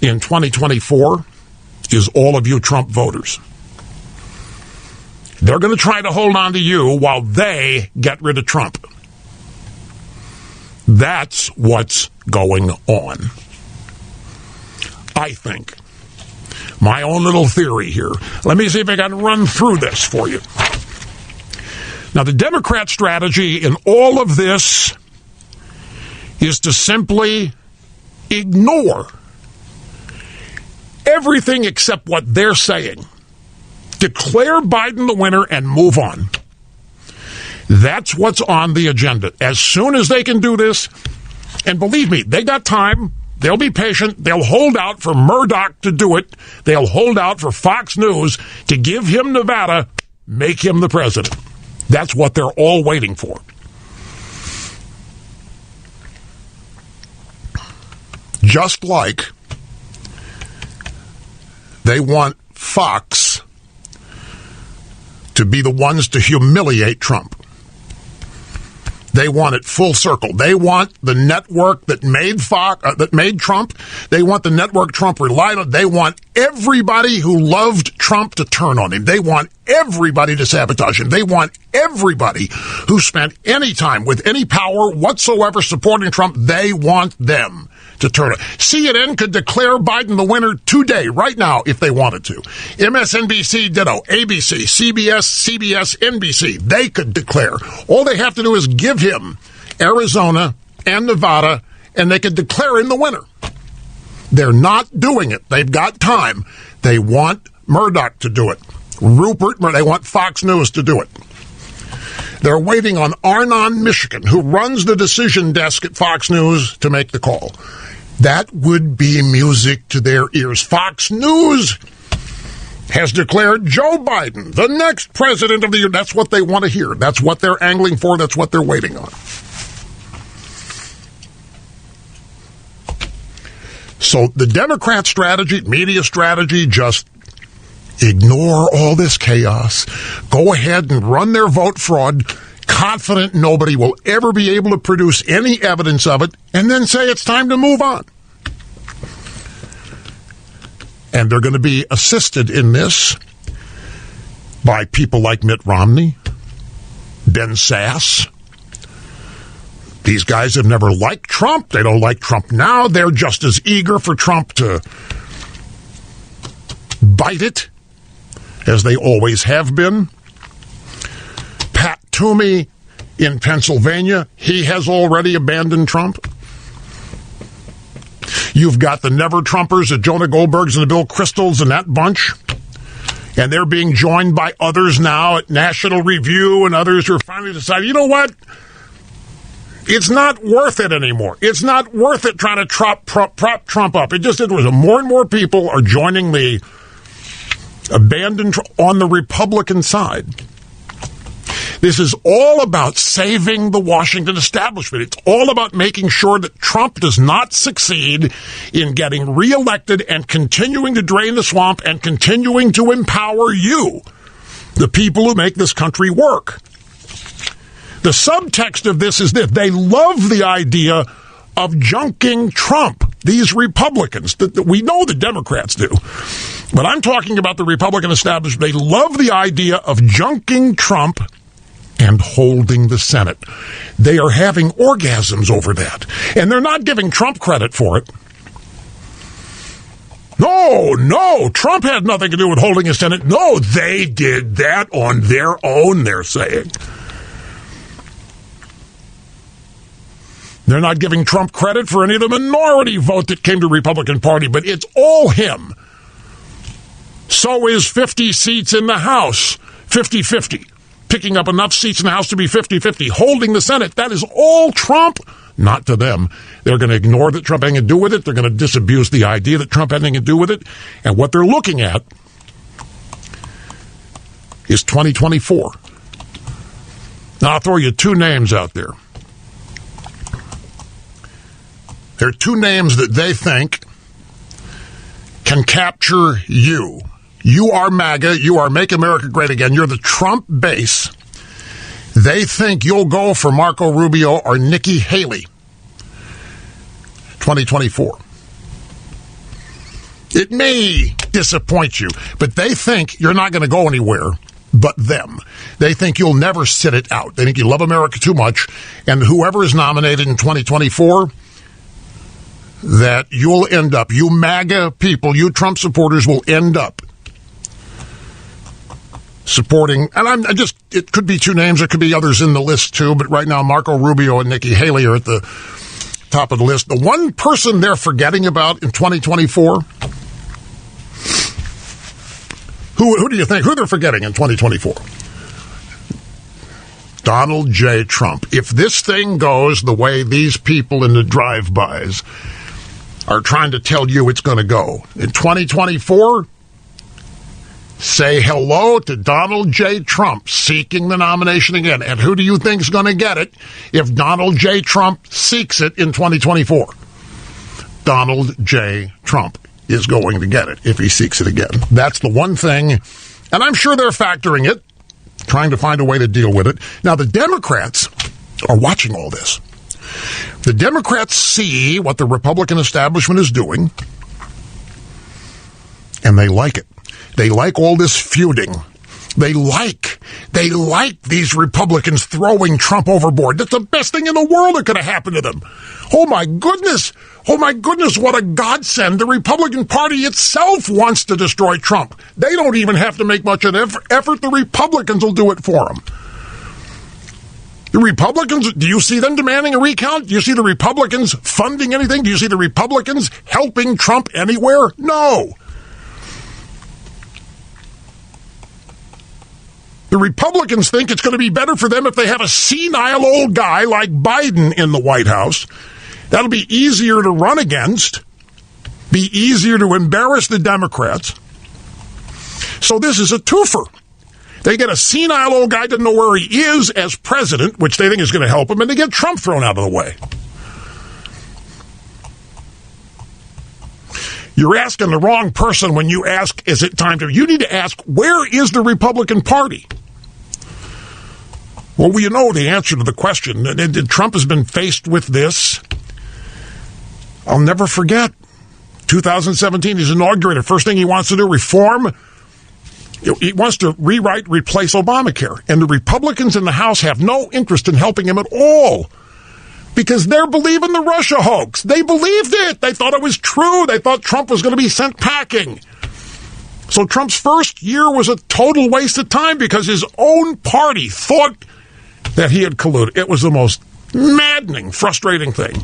Speaker 2: in 2024 is all of you Trump voters. They're going to try to hold on to you while they get rid of Trump. That's what's going on. I think. My own little theory here. Let me see if I can run through this for you. Now, the Democrat strategy in all of this is to simply ignore everything except what they're saying. Declare Biden the winner and move on. That's what's on the agenda. As soon as they can do this, and believe me, they got time. They'll be patient. They'll hold out for Murdoch to do it. They'll hold out for Fox News to give him Nevada, make him the president. That's what they're all waiting for. Just like they want Fox to be the ones to humiliate Trump. They want it full circle. They want the network that made that made Trump. They want the network Trump relied on. They want everybody who loved Trump to turn on him. They want everybody to sabotage him. They want everybody who spent any time with any power whatsoever supporting Trump. They want them to turn it. CNN could declare Biden the winner today, right now, if they wanted to. MSNBC, ditto. ABC, CBS, NBC, they could declare. All they have to do is give him Arizona and Nevada, and they could declare him the winner. They're not doing it. They've got time. They want Murdoch to do it. They want Fox News to do it. They're waiting on Arnon Michigan, who runs the decision desk at Fox News, to make the call. That would be music to their ears. Fox News has declared Joe Biden the next president of the year. That's what they want to hear. That's what they're angling for. That's what they're waiting on. So the Democrat strategy, media strategy, just ignore all this chaos. Go ahead and run their vote fraud, confident nobody will ever be able to produce any evidence of it, and then say it's time to move on. And they're going to be assisted in this by people like Mitt Romney, Ben Sasse. These guys have never liked Trump. They don't like Trump now. They're just as eager for Trump to bite it as they always have been. Pat Toomey in Pennsylvania, he has already abandoned Trump. You've got the never-Trumpers, the Jonah Goldbergs and the Bill Kristols and that bunch. And they're being joined by others now at National Review, and others who are finally decided, you know what? It's not worth it anymore. It's not worth it trying to prop Trump up. It was more and more people are joining the abandoned on the Republican side. This is all about saving the Washington establishment. It's all about making sure that Trump does not succeed in getting reelected and continuing to drain the swamp and continuing to empower you, the people who make this country work. The subtext of this is that they love the idea of junking Trump, these Republicans. We know the Democrats do. But I'm talking about the Republican establishment. They love the idea of junking Trump and holding the Senate. They are having orgasms over that. And they're not giving Trump credit for it. No, Trump had nothing to do with holding the Senate. No, they did that on their own, they're saying. They're not giving Trump credit for any of the minority vote that came to the Republican Party, but it's all him. So is 50 seats in the House, 50-50. Picking up enough seats in the House to be 50-50. Holding the Senate, that is all Trump. Not to them. They're going to ignore that Trump had anything to do with it. They're going to disabuse the idea that Trump had anything to do with it. And what they're looking at is 2024. Now, I'll throw you two names out there. There are two names that they think can capture you. You are MAGA. You are Make America Great Again. You're the Trump base. They think you'll go for Marco Rubio or Nikki Haley. 2024. It may disappoint you, but they think you're not going to go anywhere but them. They think you'll never sit it out. They think you love America too much, and whoever is nominated in 2024, that you'll end up, you MAGA people, you Trump supporters will end up supporting, and it could be two names, there could be others in the list too, but right now Marco Rubio and Nikki Haley are at the top of the list. The one person they're forgetting about in 2024, who do you think, who they're forgetting in 2024? Donald J. Trump. If this thing goes the way these people in the drive-bys are trying to tell you it's going to go, in 2024, say hello to Donald J. Trump seeking the nomination again. And who do you think is going to get it if Donald J. Trump seeks it in 2024? Donald J. Trump is going to get it if he seeks it again. That's the one thing, and I'm sure they're factoring it, trying to find a way to deal with it. Now, the Democrats are watching all this. The Democrats see what the Republican establishment is doing, and they like it. They like all this feuding. They like these Republicans throwing Trump overboard. That's the best thing in the world that could have happened to them. Oh my goodness, what a godsend. The Republican Party itself wants to destroy Trump. They don't even have to make much of an effort. The Republicans will do it for them. The Republicans, do you see them demanding a recount? Do you see the Republicans funding anything? Do you see the Republicans helping Trump anywhere? No. The Republicans think it's going to be better for them if they have a senile old guy like Biden in the White House. That'll be easier to run against, be easier to embarrass the Democrats. So this is a twofer. They get a senile old guy, doesn't know where he is as president, which they think is going to help him, and they get Trump thrown out of the way. You're asking the wrong person when you ask, is it time to... You need to ask, where is the Republican Party? Well, you know the answer to the question. Trump has been faced with this. I'll never forget. 2017, he's inaugurated. First thing he wants to do, reform. He wants to rewrite, replace Obamacare. And the Republicans in the House have no interest in helping him at all because they're believing the Russia hoax. They believed it. They thought it was true. They thought Trump was going to be sent packing. So Trump's first year was a total waste of time because his own party thought that he had colluded. It was the most maddening, frustrating thing.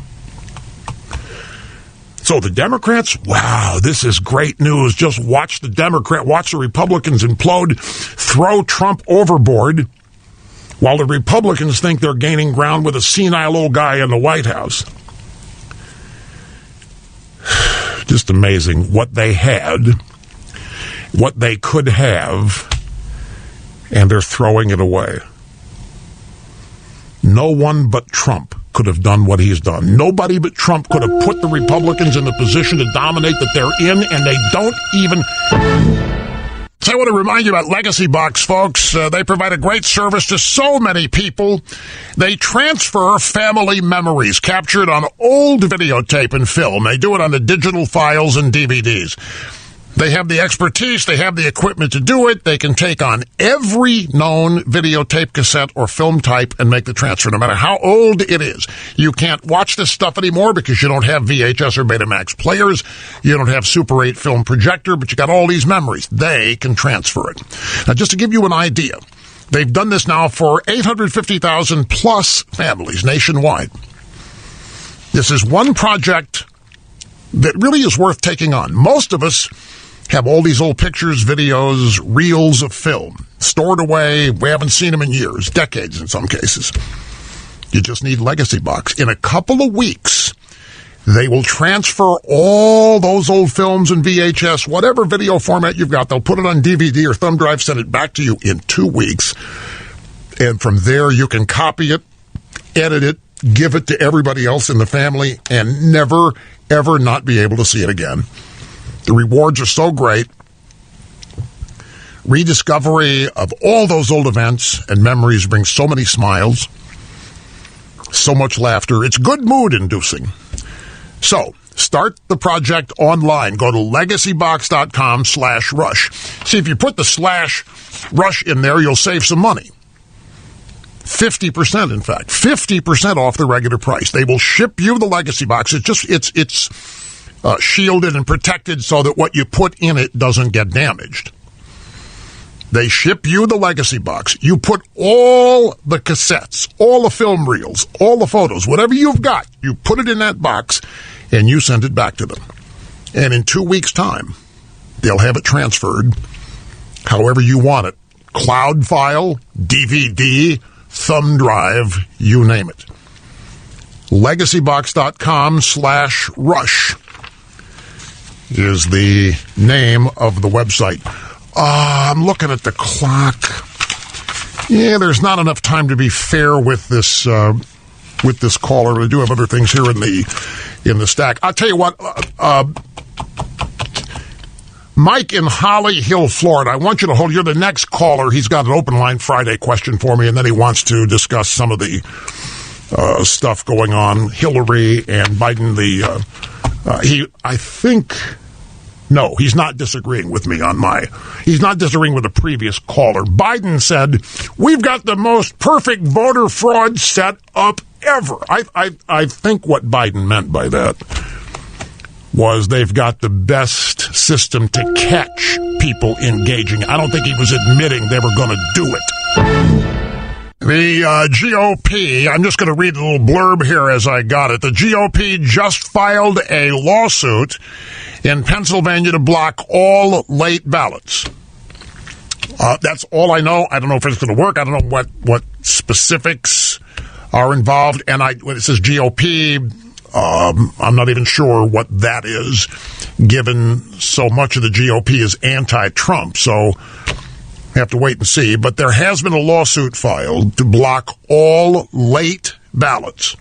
Speaker 2: So the Democrats, wow, this is great news. Just watch the Republicans implode, throw Trump overboard, while the Republicans think they're gaining ground with a senile old guy in the White House. Just amazing what they had, what they could have, and they're throwing it away. No one but Trump could have done what he's done. Nobody but Trump could have put the Republicans in the position to dominate that they're in, and they don't even... So I want to remind you about Legacy Box, folks. They provide a great service to so many people. They transfer family memories captured on old videotape and film. They do it on the digital files and DVDs. They have the expertise. They have the equipment to do it. They can take on every known videotape, cassette, or film type and make the transfer, no matter how old it is. You can't watch this stuff anymore because you don't have VHS or Betamax players. You don't have Super 8 film projector, but you got all these memories. They can transfer it. Now, just to give you an idea, they've done this now for 850,000 plus families nationwide. This is one project that really is worth taking on. Most of us have all these old pictures, videos, reels of film stored away. We haven't seen them in years, decades in some cases. You just need Legacy Box. In a couple of weeks, they will transfer all those old films and VHS, whatever video format you've got. They'll put it on DVD or thumb drive, send it back to you in 2 weeks. And from there, you can copy it, edit it, give it to everybody else in the family, and never, ever not be able to see it again. The rewards are so great. Rediscovery of all those old events and memories brings so many smiles, so much laughter. It's good mood inducing. So, start the project online. Go to legacybox.com/rush. See, if you put the /rush in there, you'll save some money. 50%, in fact. 50% off the regular price. They will ship you the Legacy Box. It's shielded and protected so that what you put in it doesn't get damaged. They ship you the Legacy Box. You put all the cassettes, all the film reels, all the photos, whatever you've got, you put it in that box, and you send it back to them. And in 2 weeks' time, they'll have it transferred however you want it. Cloud file, DVD, thumb drive, you name it. Legacybox.com/rush is the name of the website. I'm looking at the clock. Yeah, there's not enough time to be fair with this caller. I do have other things here in the stack. I'll tell you what, Mike in Holly Hill, Florida, I want you to hold. You're the next caller. He's got an open line Friday question for me, and then he wants to discuss some of the stuff going on. Hillary and Biden, no, he's not disagreeing with me he's not disagreeing with the previous caller. Biden said, we've got the most perfect voter fraud set up ever. I think what Biden meant by that was they've got the best system to catch people engaging. I don't think he was admitting they were going to do it. The GOP, I'm just going to read a little blurb here as I got it. The GOP just filed a lawsuit in Pennsylvania to block all late ballots. That's all I know. I don't know if it's going to work. I don't know what specifics are involved. And when it says GOP, I'm not even sure what that is, given so much of the GOP is anti-Trump. So we have to wait and see. But there has been a lawsuit filed to block all late ballots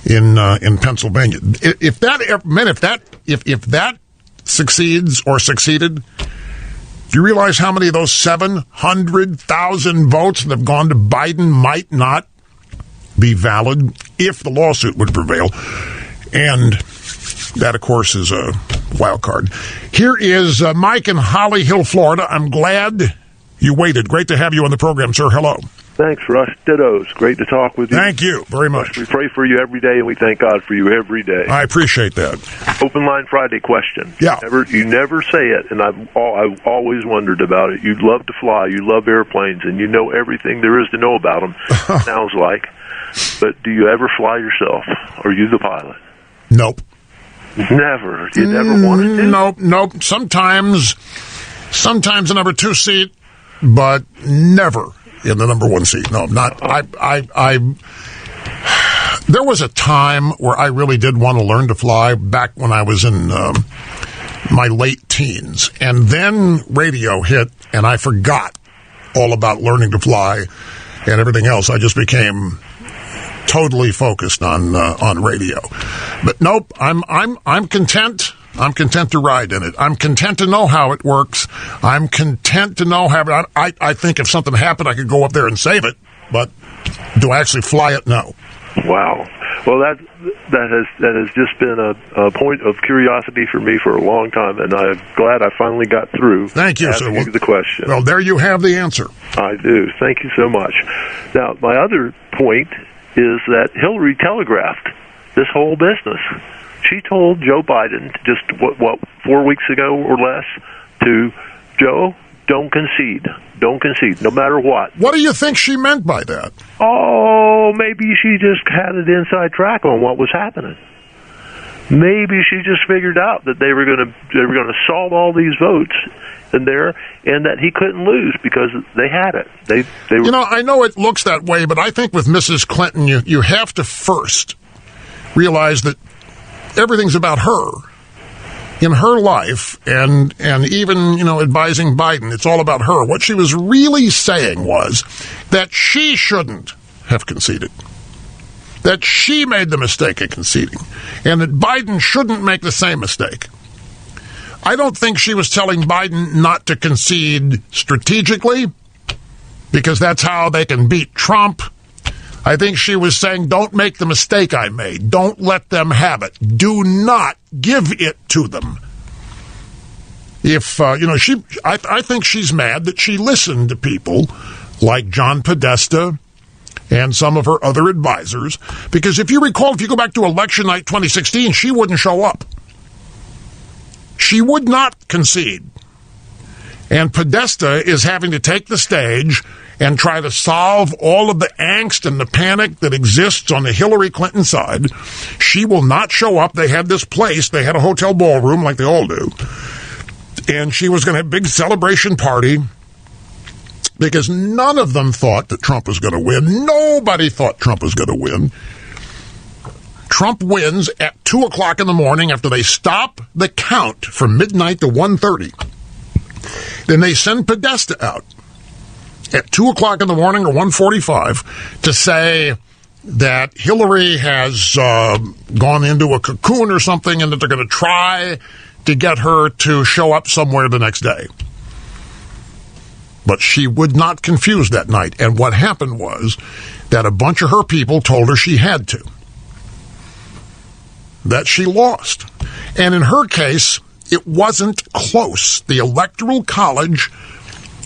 Speaker 2: in Pennsylvania. If that succeeds or succeeded, do you realize how many of those 700,000 votes that have gone to Biden might not be valid if the lawsuit would prevail? And that, of course, is a wild card. Here is Mike in Holly Hill, Florida. I'm glad you waited. Great to have you on the program, sir. Hello.
Speaker 9: Thanks, Rush. Dittos. Great to talk with you.
Speaker 2: Thank you very much.
Speaker 9: We pray for you every day, and we thank God for you every day.
Speaker 2: I appreciate that.
Speaker 9: Open Line Friday question.
Speaker 2: Yeah.
Speaker 9: You never say it, and I've always wondered about it. You love to fly. You love airplanes, and you know everything there is to know about them, sounds like. But do you ever fly yourself? Are you the pilot?
Speaker 2: Nope.
Speaker 9: Never. You never wanted to?
Speaker 2: Nope. Sometimes a number 2 seat, but never in the number 1 seat. No, not. There was a time where I really did want to learn to fly back when I was in my late teens. And then radio hit, and I forgot all about learning to fly and everything else. I just became totally focused on radio. But nope, I'm content. I'm content to ride in it. I'm content to know how it works. I'm content to know how. I think if something happened, I could go up there and save it. But do I actually fly it? No.
Speaker 9: Wow. Well, that has just been a point of curiosity for me for a long time, and I'm glad I finally got through.
Speaker 2: Thank you, sir.
Speaker 9: The question.
Speaker 2: Well, there you have the answer.
Speaker 9: I do. Thank you so much. Now, my other point is that Hillary telegraphed this whole business. She told Joe Biden just, 4 weeks ago or less, to Joe, don't concede. Don't concede, no matter what.
Speaker 2: What do you think she meant by that?
Speaker 9: Oh, maybe she just had an inside track on what was happening. Maybe she just figured out that they were going to solve all these votes in there, and that he couldn't lose because they had it. They were.
Speaker 2: You know, I know it looks that way, but I think with Mrs. Clinton, you have to first realize that everything's about her in her life, and even, advising Biden, it's all about her. What she was really saying was that she shouldn't have conceded, that she made the mistake of conceding, and that Biden shouldn't make the same mistake. I don't think she was telling Biden not to concede strategically, because that's how they can beat Trump. I think she was saying, don't make the mistake I made. Don't let them have it. Do not give it to them. If, I think she's mad that she listened to people like John Podesta and some of her other advisors, because if you recall, if you go back to election night 2016, she wouldn't show up. She would not concede. And Podesta is having to take the stage and try to solve all of the angst and the panic that exists on the Hillary Clinton side. She will not show up. They had this place. They had a hotel ballroom like they all do. And she was going to have a big celebration party because none of them thought that Trump was going to win. Nobody thought Trump was going to win. Trump wins at 2 o'clock in the morning after they stop the count from midnight to 1:30. Then they send Podesta out at 2 o'clock in the morning or 1:45 to say that Hillary has gone into a cocoon or something and that they're going to try to get her to show up somewhere the next day. But she would not confuse that night. And what happened was that a bunch of her people told her she had to, that she lost. And in her case, it wasn't close. The Electoral College,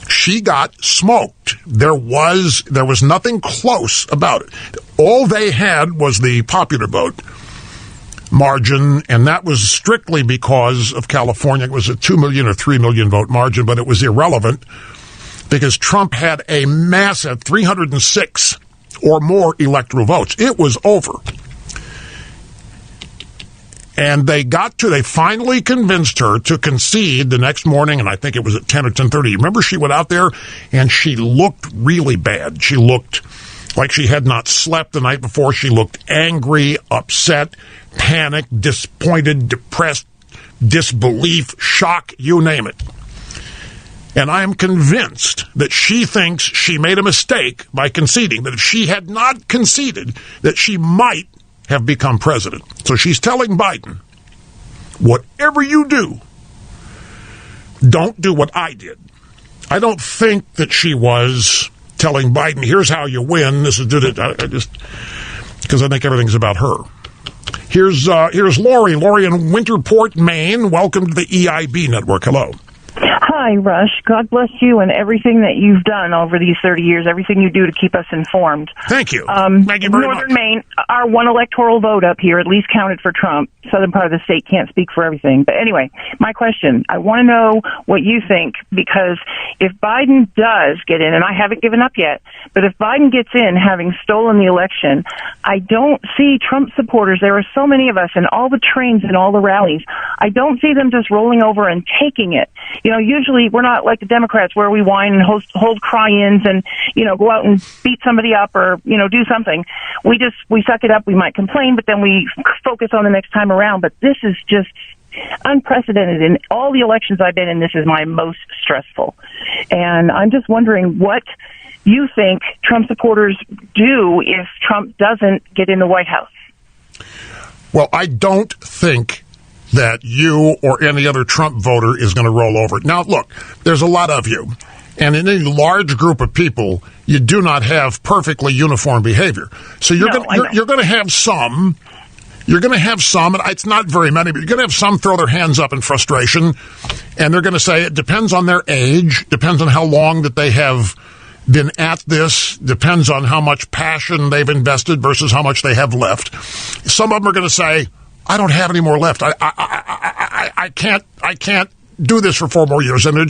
Speaker 2: she got smoked. There was nothing close about it. All they had was the popular vote margin, and that was strictly because of California. It was a 2 million or 3 million vote margin, but it was irrelevant because Trump had a massive 306 or more electoral votes. It was over. And they finally convinced her to concede the next morning, and I think it was at 10 or 10:30. Remember, she went out there, and she looked really bad. She looked like she had not slept the night before. She looked angry, upset, panicked, disappointed, depressed, disbelief, shock, you name it. And I am convinced that she thinks she made a mistake by conceding, that if she had not conceded, that she might have become president. So she's telling Biden, whatever you do, don't do what I did. I don't think that she was telling Biden, here's how you win. This is because I think everything's about her. Here's Lori in Winterport, Maine. Welcome to the EIB network. Hello.
Speaker 10: Hi, Rush. God bless you and everything that you've done over these 30 years, everything you do to keep us informed.
Speaker 2: Thank you. Thank you very
Speaker 10: Northern
Speaker 2: much.
Speaker 10: Maine, our one electoral vote up here at least counted for Trump. Southern part of the state can't speak for everything. But anyway, my question, I want to know what you think, because if Biden does get in, and I haven't given up yet, but if Biden gets in having stolen the election, I don't see Trump supporters. There are so many of us in all the trains and all the rallies. I don't see them just rolling over and taking it. You know, usually we're not like the Democrats where we whine and hold cry-ins and, go out and beat somebody up or, do something. We suck it up. We might complain, but then we focus on the next time around. But this is just unprecedented. In all the elections I've been in, this is my most stressful. And I'm just wondering what you think Trump supporters do if Trump doesn't get in the White House.
Speaker 2: Well, I don't think that you or any other Trump voter is going to roll over. Now, look, there's a lot of you. And in any large group of people, you do not have perfectly uniform behavior. So you're going to have some. You're going to have some, and it's not very many, but you're going to have some throw their hands up in frustration, and they're going to say it depends on their age, depends on how long that they have been at this, depends on how much passion they've invested versus how much they have left. Some of them are going to say, I don't have any more left. I can't do this for 4 more years, and they're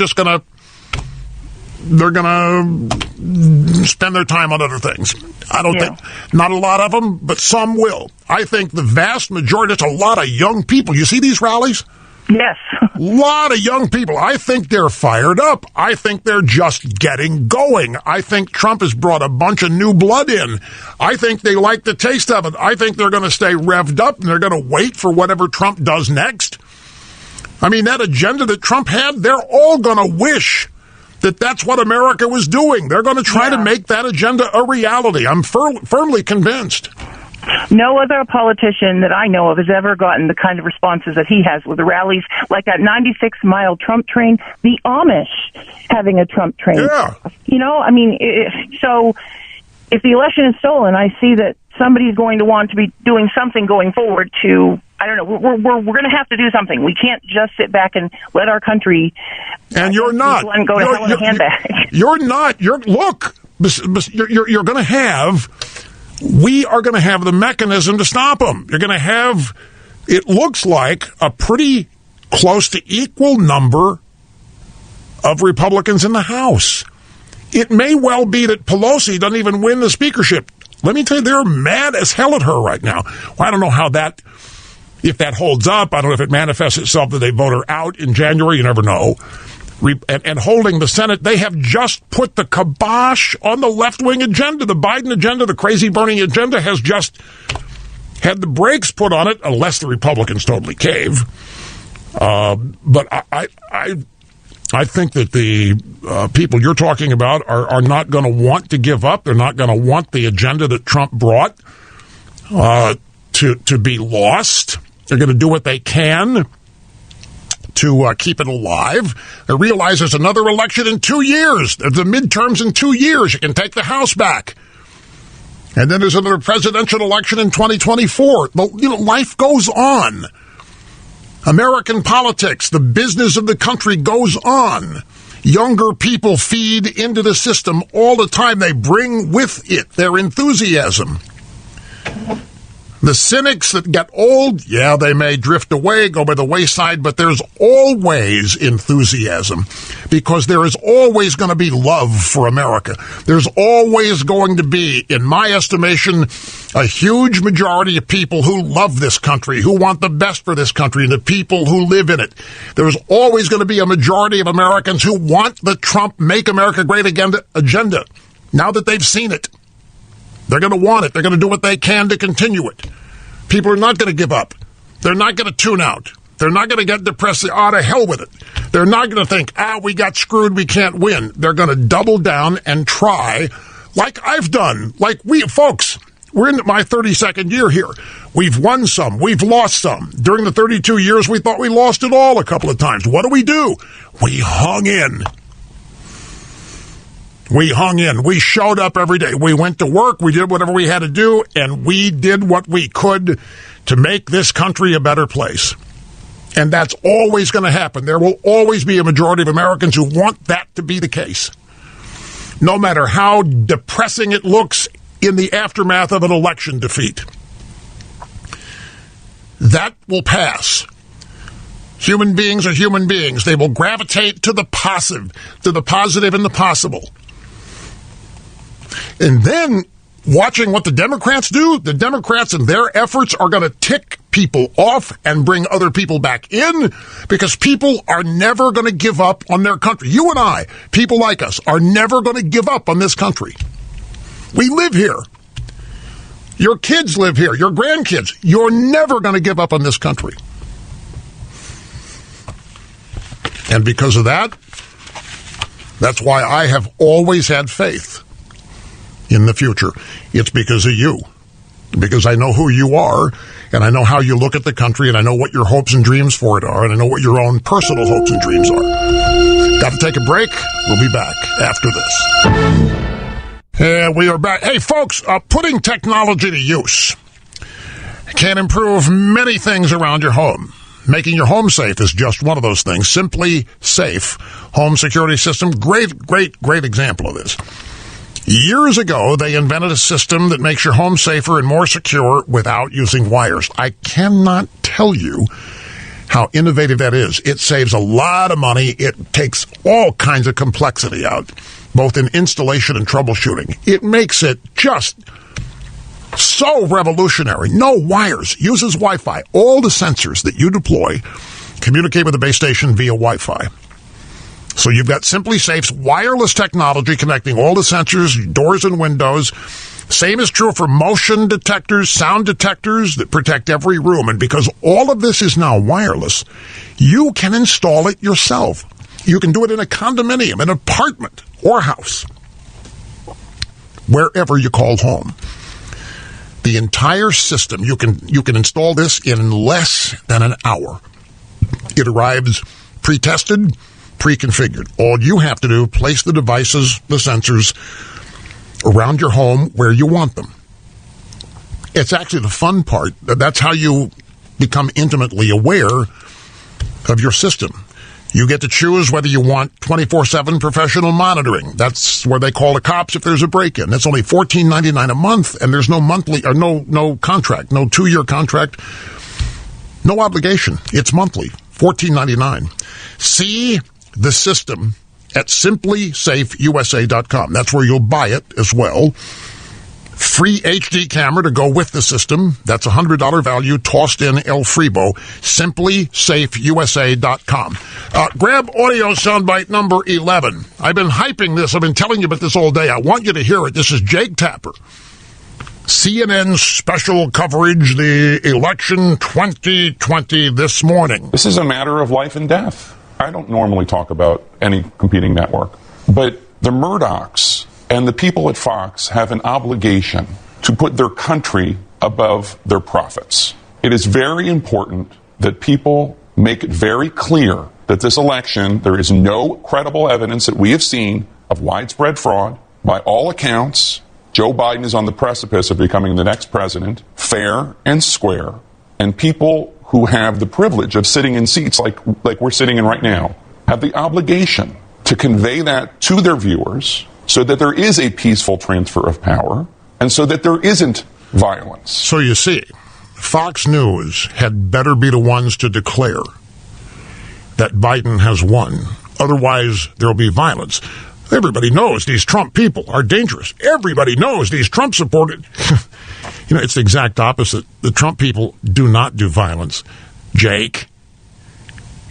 Speaker 2: going to spend their time on other things. I don't think, not a lot of them, but some will. I think the vast majority, it's a lot of young people. You see these rallies?
Speaker 10: Yes.
Speaker 2: A lot of young people. I think they're fired up. I think they're just getting going. I think Trump has brought a bunch of new blood in. I think they like the taste of it. I think they're going to stay revved up, and they're going to wait for whatever Trump does next. I mean, that agenda that Trump had, they're all going to wish that that's what America was doing. They're going to try to make that agenda a reality. I'm firmly convinced.
Speaker 10: No other politician that I know of has ever gotten the kind of responses that he has with the rallies, like that 96-mile Trump train, the Amish having a Trump train.
Speaker 2: Yeah.
Speaker 10: So if the election is stolen, I see that somebody's going to want to be doing something going forward to, I don't know, we're going to have to do something. We can't just sit back and let our country
Speaker 2: and you're not
Speaker 10: go to hell in a handbag.
Speaker 2: You're not. You're going to have. We are going to have the mechanism to stop them. You're going to have, it looks like, a pretty close to equal number of Republicans in the House. It may well be that Pelosi doesn't even win the speakership. Let me tell you, they're mad as hell at her right now. Well, I don't know if that holds up. I don't know if it manifests itself that they vote her out in January. You never know. And holding the Senate, they have just put the kibosh on the left-wing agenda. The Biden agenda, the crazy Bernie agenda, has just had the brakes put on it, unless the Republicans totally cave. But I think that the people you're talking about are not going to want to give up. They're not going to want the agenda that Trump brought to be lost. They're going to do what they can to keep it alive. They realize there's another election in 2 years. There's the midterms in 2 years. You can take the House back. And then there's another presidential election in 2024. But, life goes on. American politics, the business of the country goes on. Younger people feed into the system all the time. They bring with it their enthusiasm. The cynics that get old, yeah, they may drift away, go by the wayside, but there's always enthusiasm because there is always going to be love for America. There's always going to be, in my estimation, a huge majority of people who love this country, who want the best for this country, and the people who live in it. There's always going to be a majority of Americans who want the Trump Make America Great Again agenda. Now that they've seen it, they're going to want it. They're going to do what they can to continue it. People are not going to give up. They're not going to tune out. They're not going to get depressed. To hell with it. They're not going to think, we got screwed, we can't win. They're going to double down and try, like I've done. Like folks, we're in my 32nd year here. We've won some. We've lost some. During the 32 years, we thought we lost it all a couple of times. What do? We hung in. We hung in. We showed up every day. We went to work. We did whatever we had to do, and we did what we could to make this country a better place. And that's always going to happen. There will always be a majority of Americans who want that to be the case, no matter how depressing it looks in the aftermath of an election defeat. That will pass. Human beings are human beings. They will gravitate to the positive and the possible. And then, watching what the Democrats do, the Democrats and their efforts are going to tick people off and bring other people back in because people are never going to give up on their country. You and I, people like us, are never going to give up on this country. We live here. Your kids live here. Your grandkids. You're never going to give up on this country. And because of that, that's why I have always had faith in the future. It's because of you. Because I know who you are, and I know how you look at the country, and I know what your hopes and dreams for it are, and I know what your own personal hopes and dreams are. Got to take a break. We'll be back after this. And we are back. Hey, folks, putting technology to use can improve many things around your home. Making your home safe is just one of those things. Simply Safe home security system. Great example of this. Years ago, they invented a system that makes your home safer and more secure without using wires. I cannot tell you how innovative that is. It saves a lot of money. It takes all kinds of complexity out, both in installation and troubleshooting. It makes it just so revolutionary. No wires. Uses Wi-Fi. All the sensors that you deploy communicate with the base station via Wi-Fi. So you've got Simply Safe's wireless technology connecting all the sensors, doors and windows. Same is true for motion detectors, sound detectors that protect every room. And because all of this is now wireless, you can install it yourself. You can do it in a condominium, an apartment, or house, wherever you call home. The entire system, you can install this in less than an hour. It arrives pre-tested, pre-configured. All you have to do, place the devices, the sensors, around your home where you want them. It's actually the fun part. That's how you become intimately aware of your system. You get to choose whether you want 24/7 professional monitoring. That's where they call the cops if there's a break-in. It's only $14.99 a month, and there's no monthly or no contract, no 2-year contract, no obligation. It's monthly, $14.99. See the system at simplysafeusa.com. That's where you'll buy it as well. Free HD camera to go with the system. That's a $100 value tossed in El Fribo. Simplysafeusa.com. Grab audio soundbite number 11. I've been hyping this. I've been telling you about this all day. I want you to hear it. This is Jake Tapper. CNN special coverage, the election 2020 this morning.
Speaker 11: This is a matter of life and death. I don't normally talk about any competing network, but the Murdochs and the people at Fox have an obligation to put their country above their profits. It is very important that people make it very clear that this election, there is no credible evidence that we have seen of widespread fraud. By all accounts, Joe Biden is on the precipice of becoming the next president, fair and square, and people who have the privilege of sitting in seats like we're sitting in right now have the obligation to convey that to their viewers so that there is a peaceful transfer of power and so that there isn't violence.
Speaker 2: So you see, Fox News had better be the ones to declare that Biden has won. Otherwise, there will be violence. Everybody knows these Trump people are dangerous. Everybody knows these Trump supporters. It's the exact opposite. The Trump people do not do violence. Jake,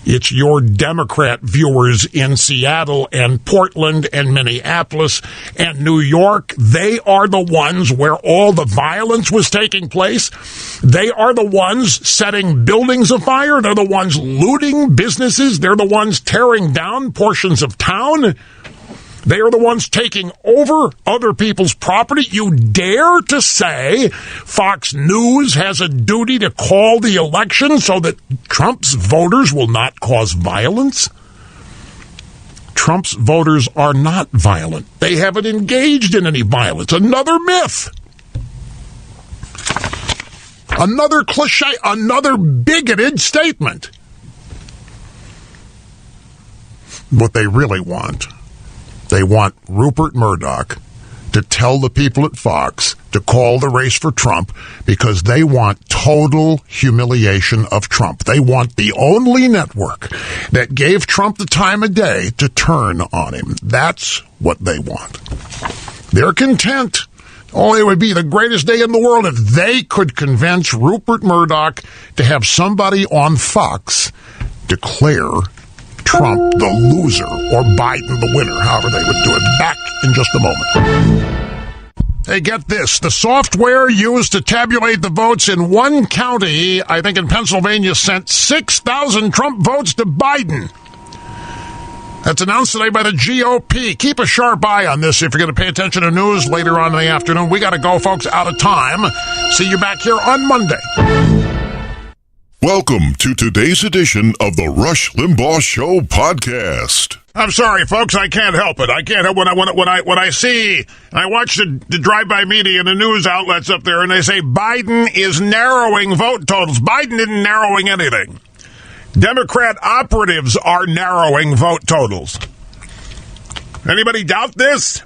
Speaker 2: it's your Democrat viewers in Seattle and Portland and Minneapolis and New York. They are the ones where all the violence was taking place. They are the ones setting buildings afire. They're the ones looting businesses. They're the ones tearing down portions of town. They are the ones taking over other people's property. You dare to say Fox News has a duty to call the election so that Trump's voters will not cause violence? Trump's voters are not violent. They haven't engaged in any violence. Another myth. Another cliche. Another bigoted statement. What they really want. They want Rupert Murdoch to tell the people at Fox to call the race for Trump because they want total humiliation of Trump. They want the only network that gave Trump the time of day to turn on him. That's what they want. They're content. Oh, it would be the greatest day in the world if they could convince Rupert Murdoch to have somebody on Fox declare Trump the loser or Biden the winner, however they would do it. Back in just a moment. Hey, get this. The software used to tabulate the votes in one county, I think in Pennsylvania, sent 6,000 Trump votes to Biden. That's announced today by the GOP. Keep a sharp eye on this if you're going to pay attention to news later on in the afternoon. We got to go, folks, out of time. See you back here on Monday.
Speaker 1: Welcome to today's edition of the Rush Limbaugh Show podcast.
Speaker 2: I'm sorry, folks. I can't help it. I can't help when I see. I watch the drive-by media and the news outlets up there, and they say Biden is narrowing vote totals. Biden isn't narrowing anything. Democrat operatives are narrowing vote totals. Anybody doubt this?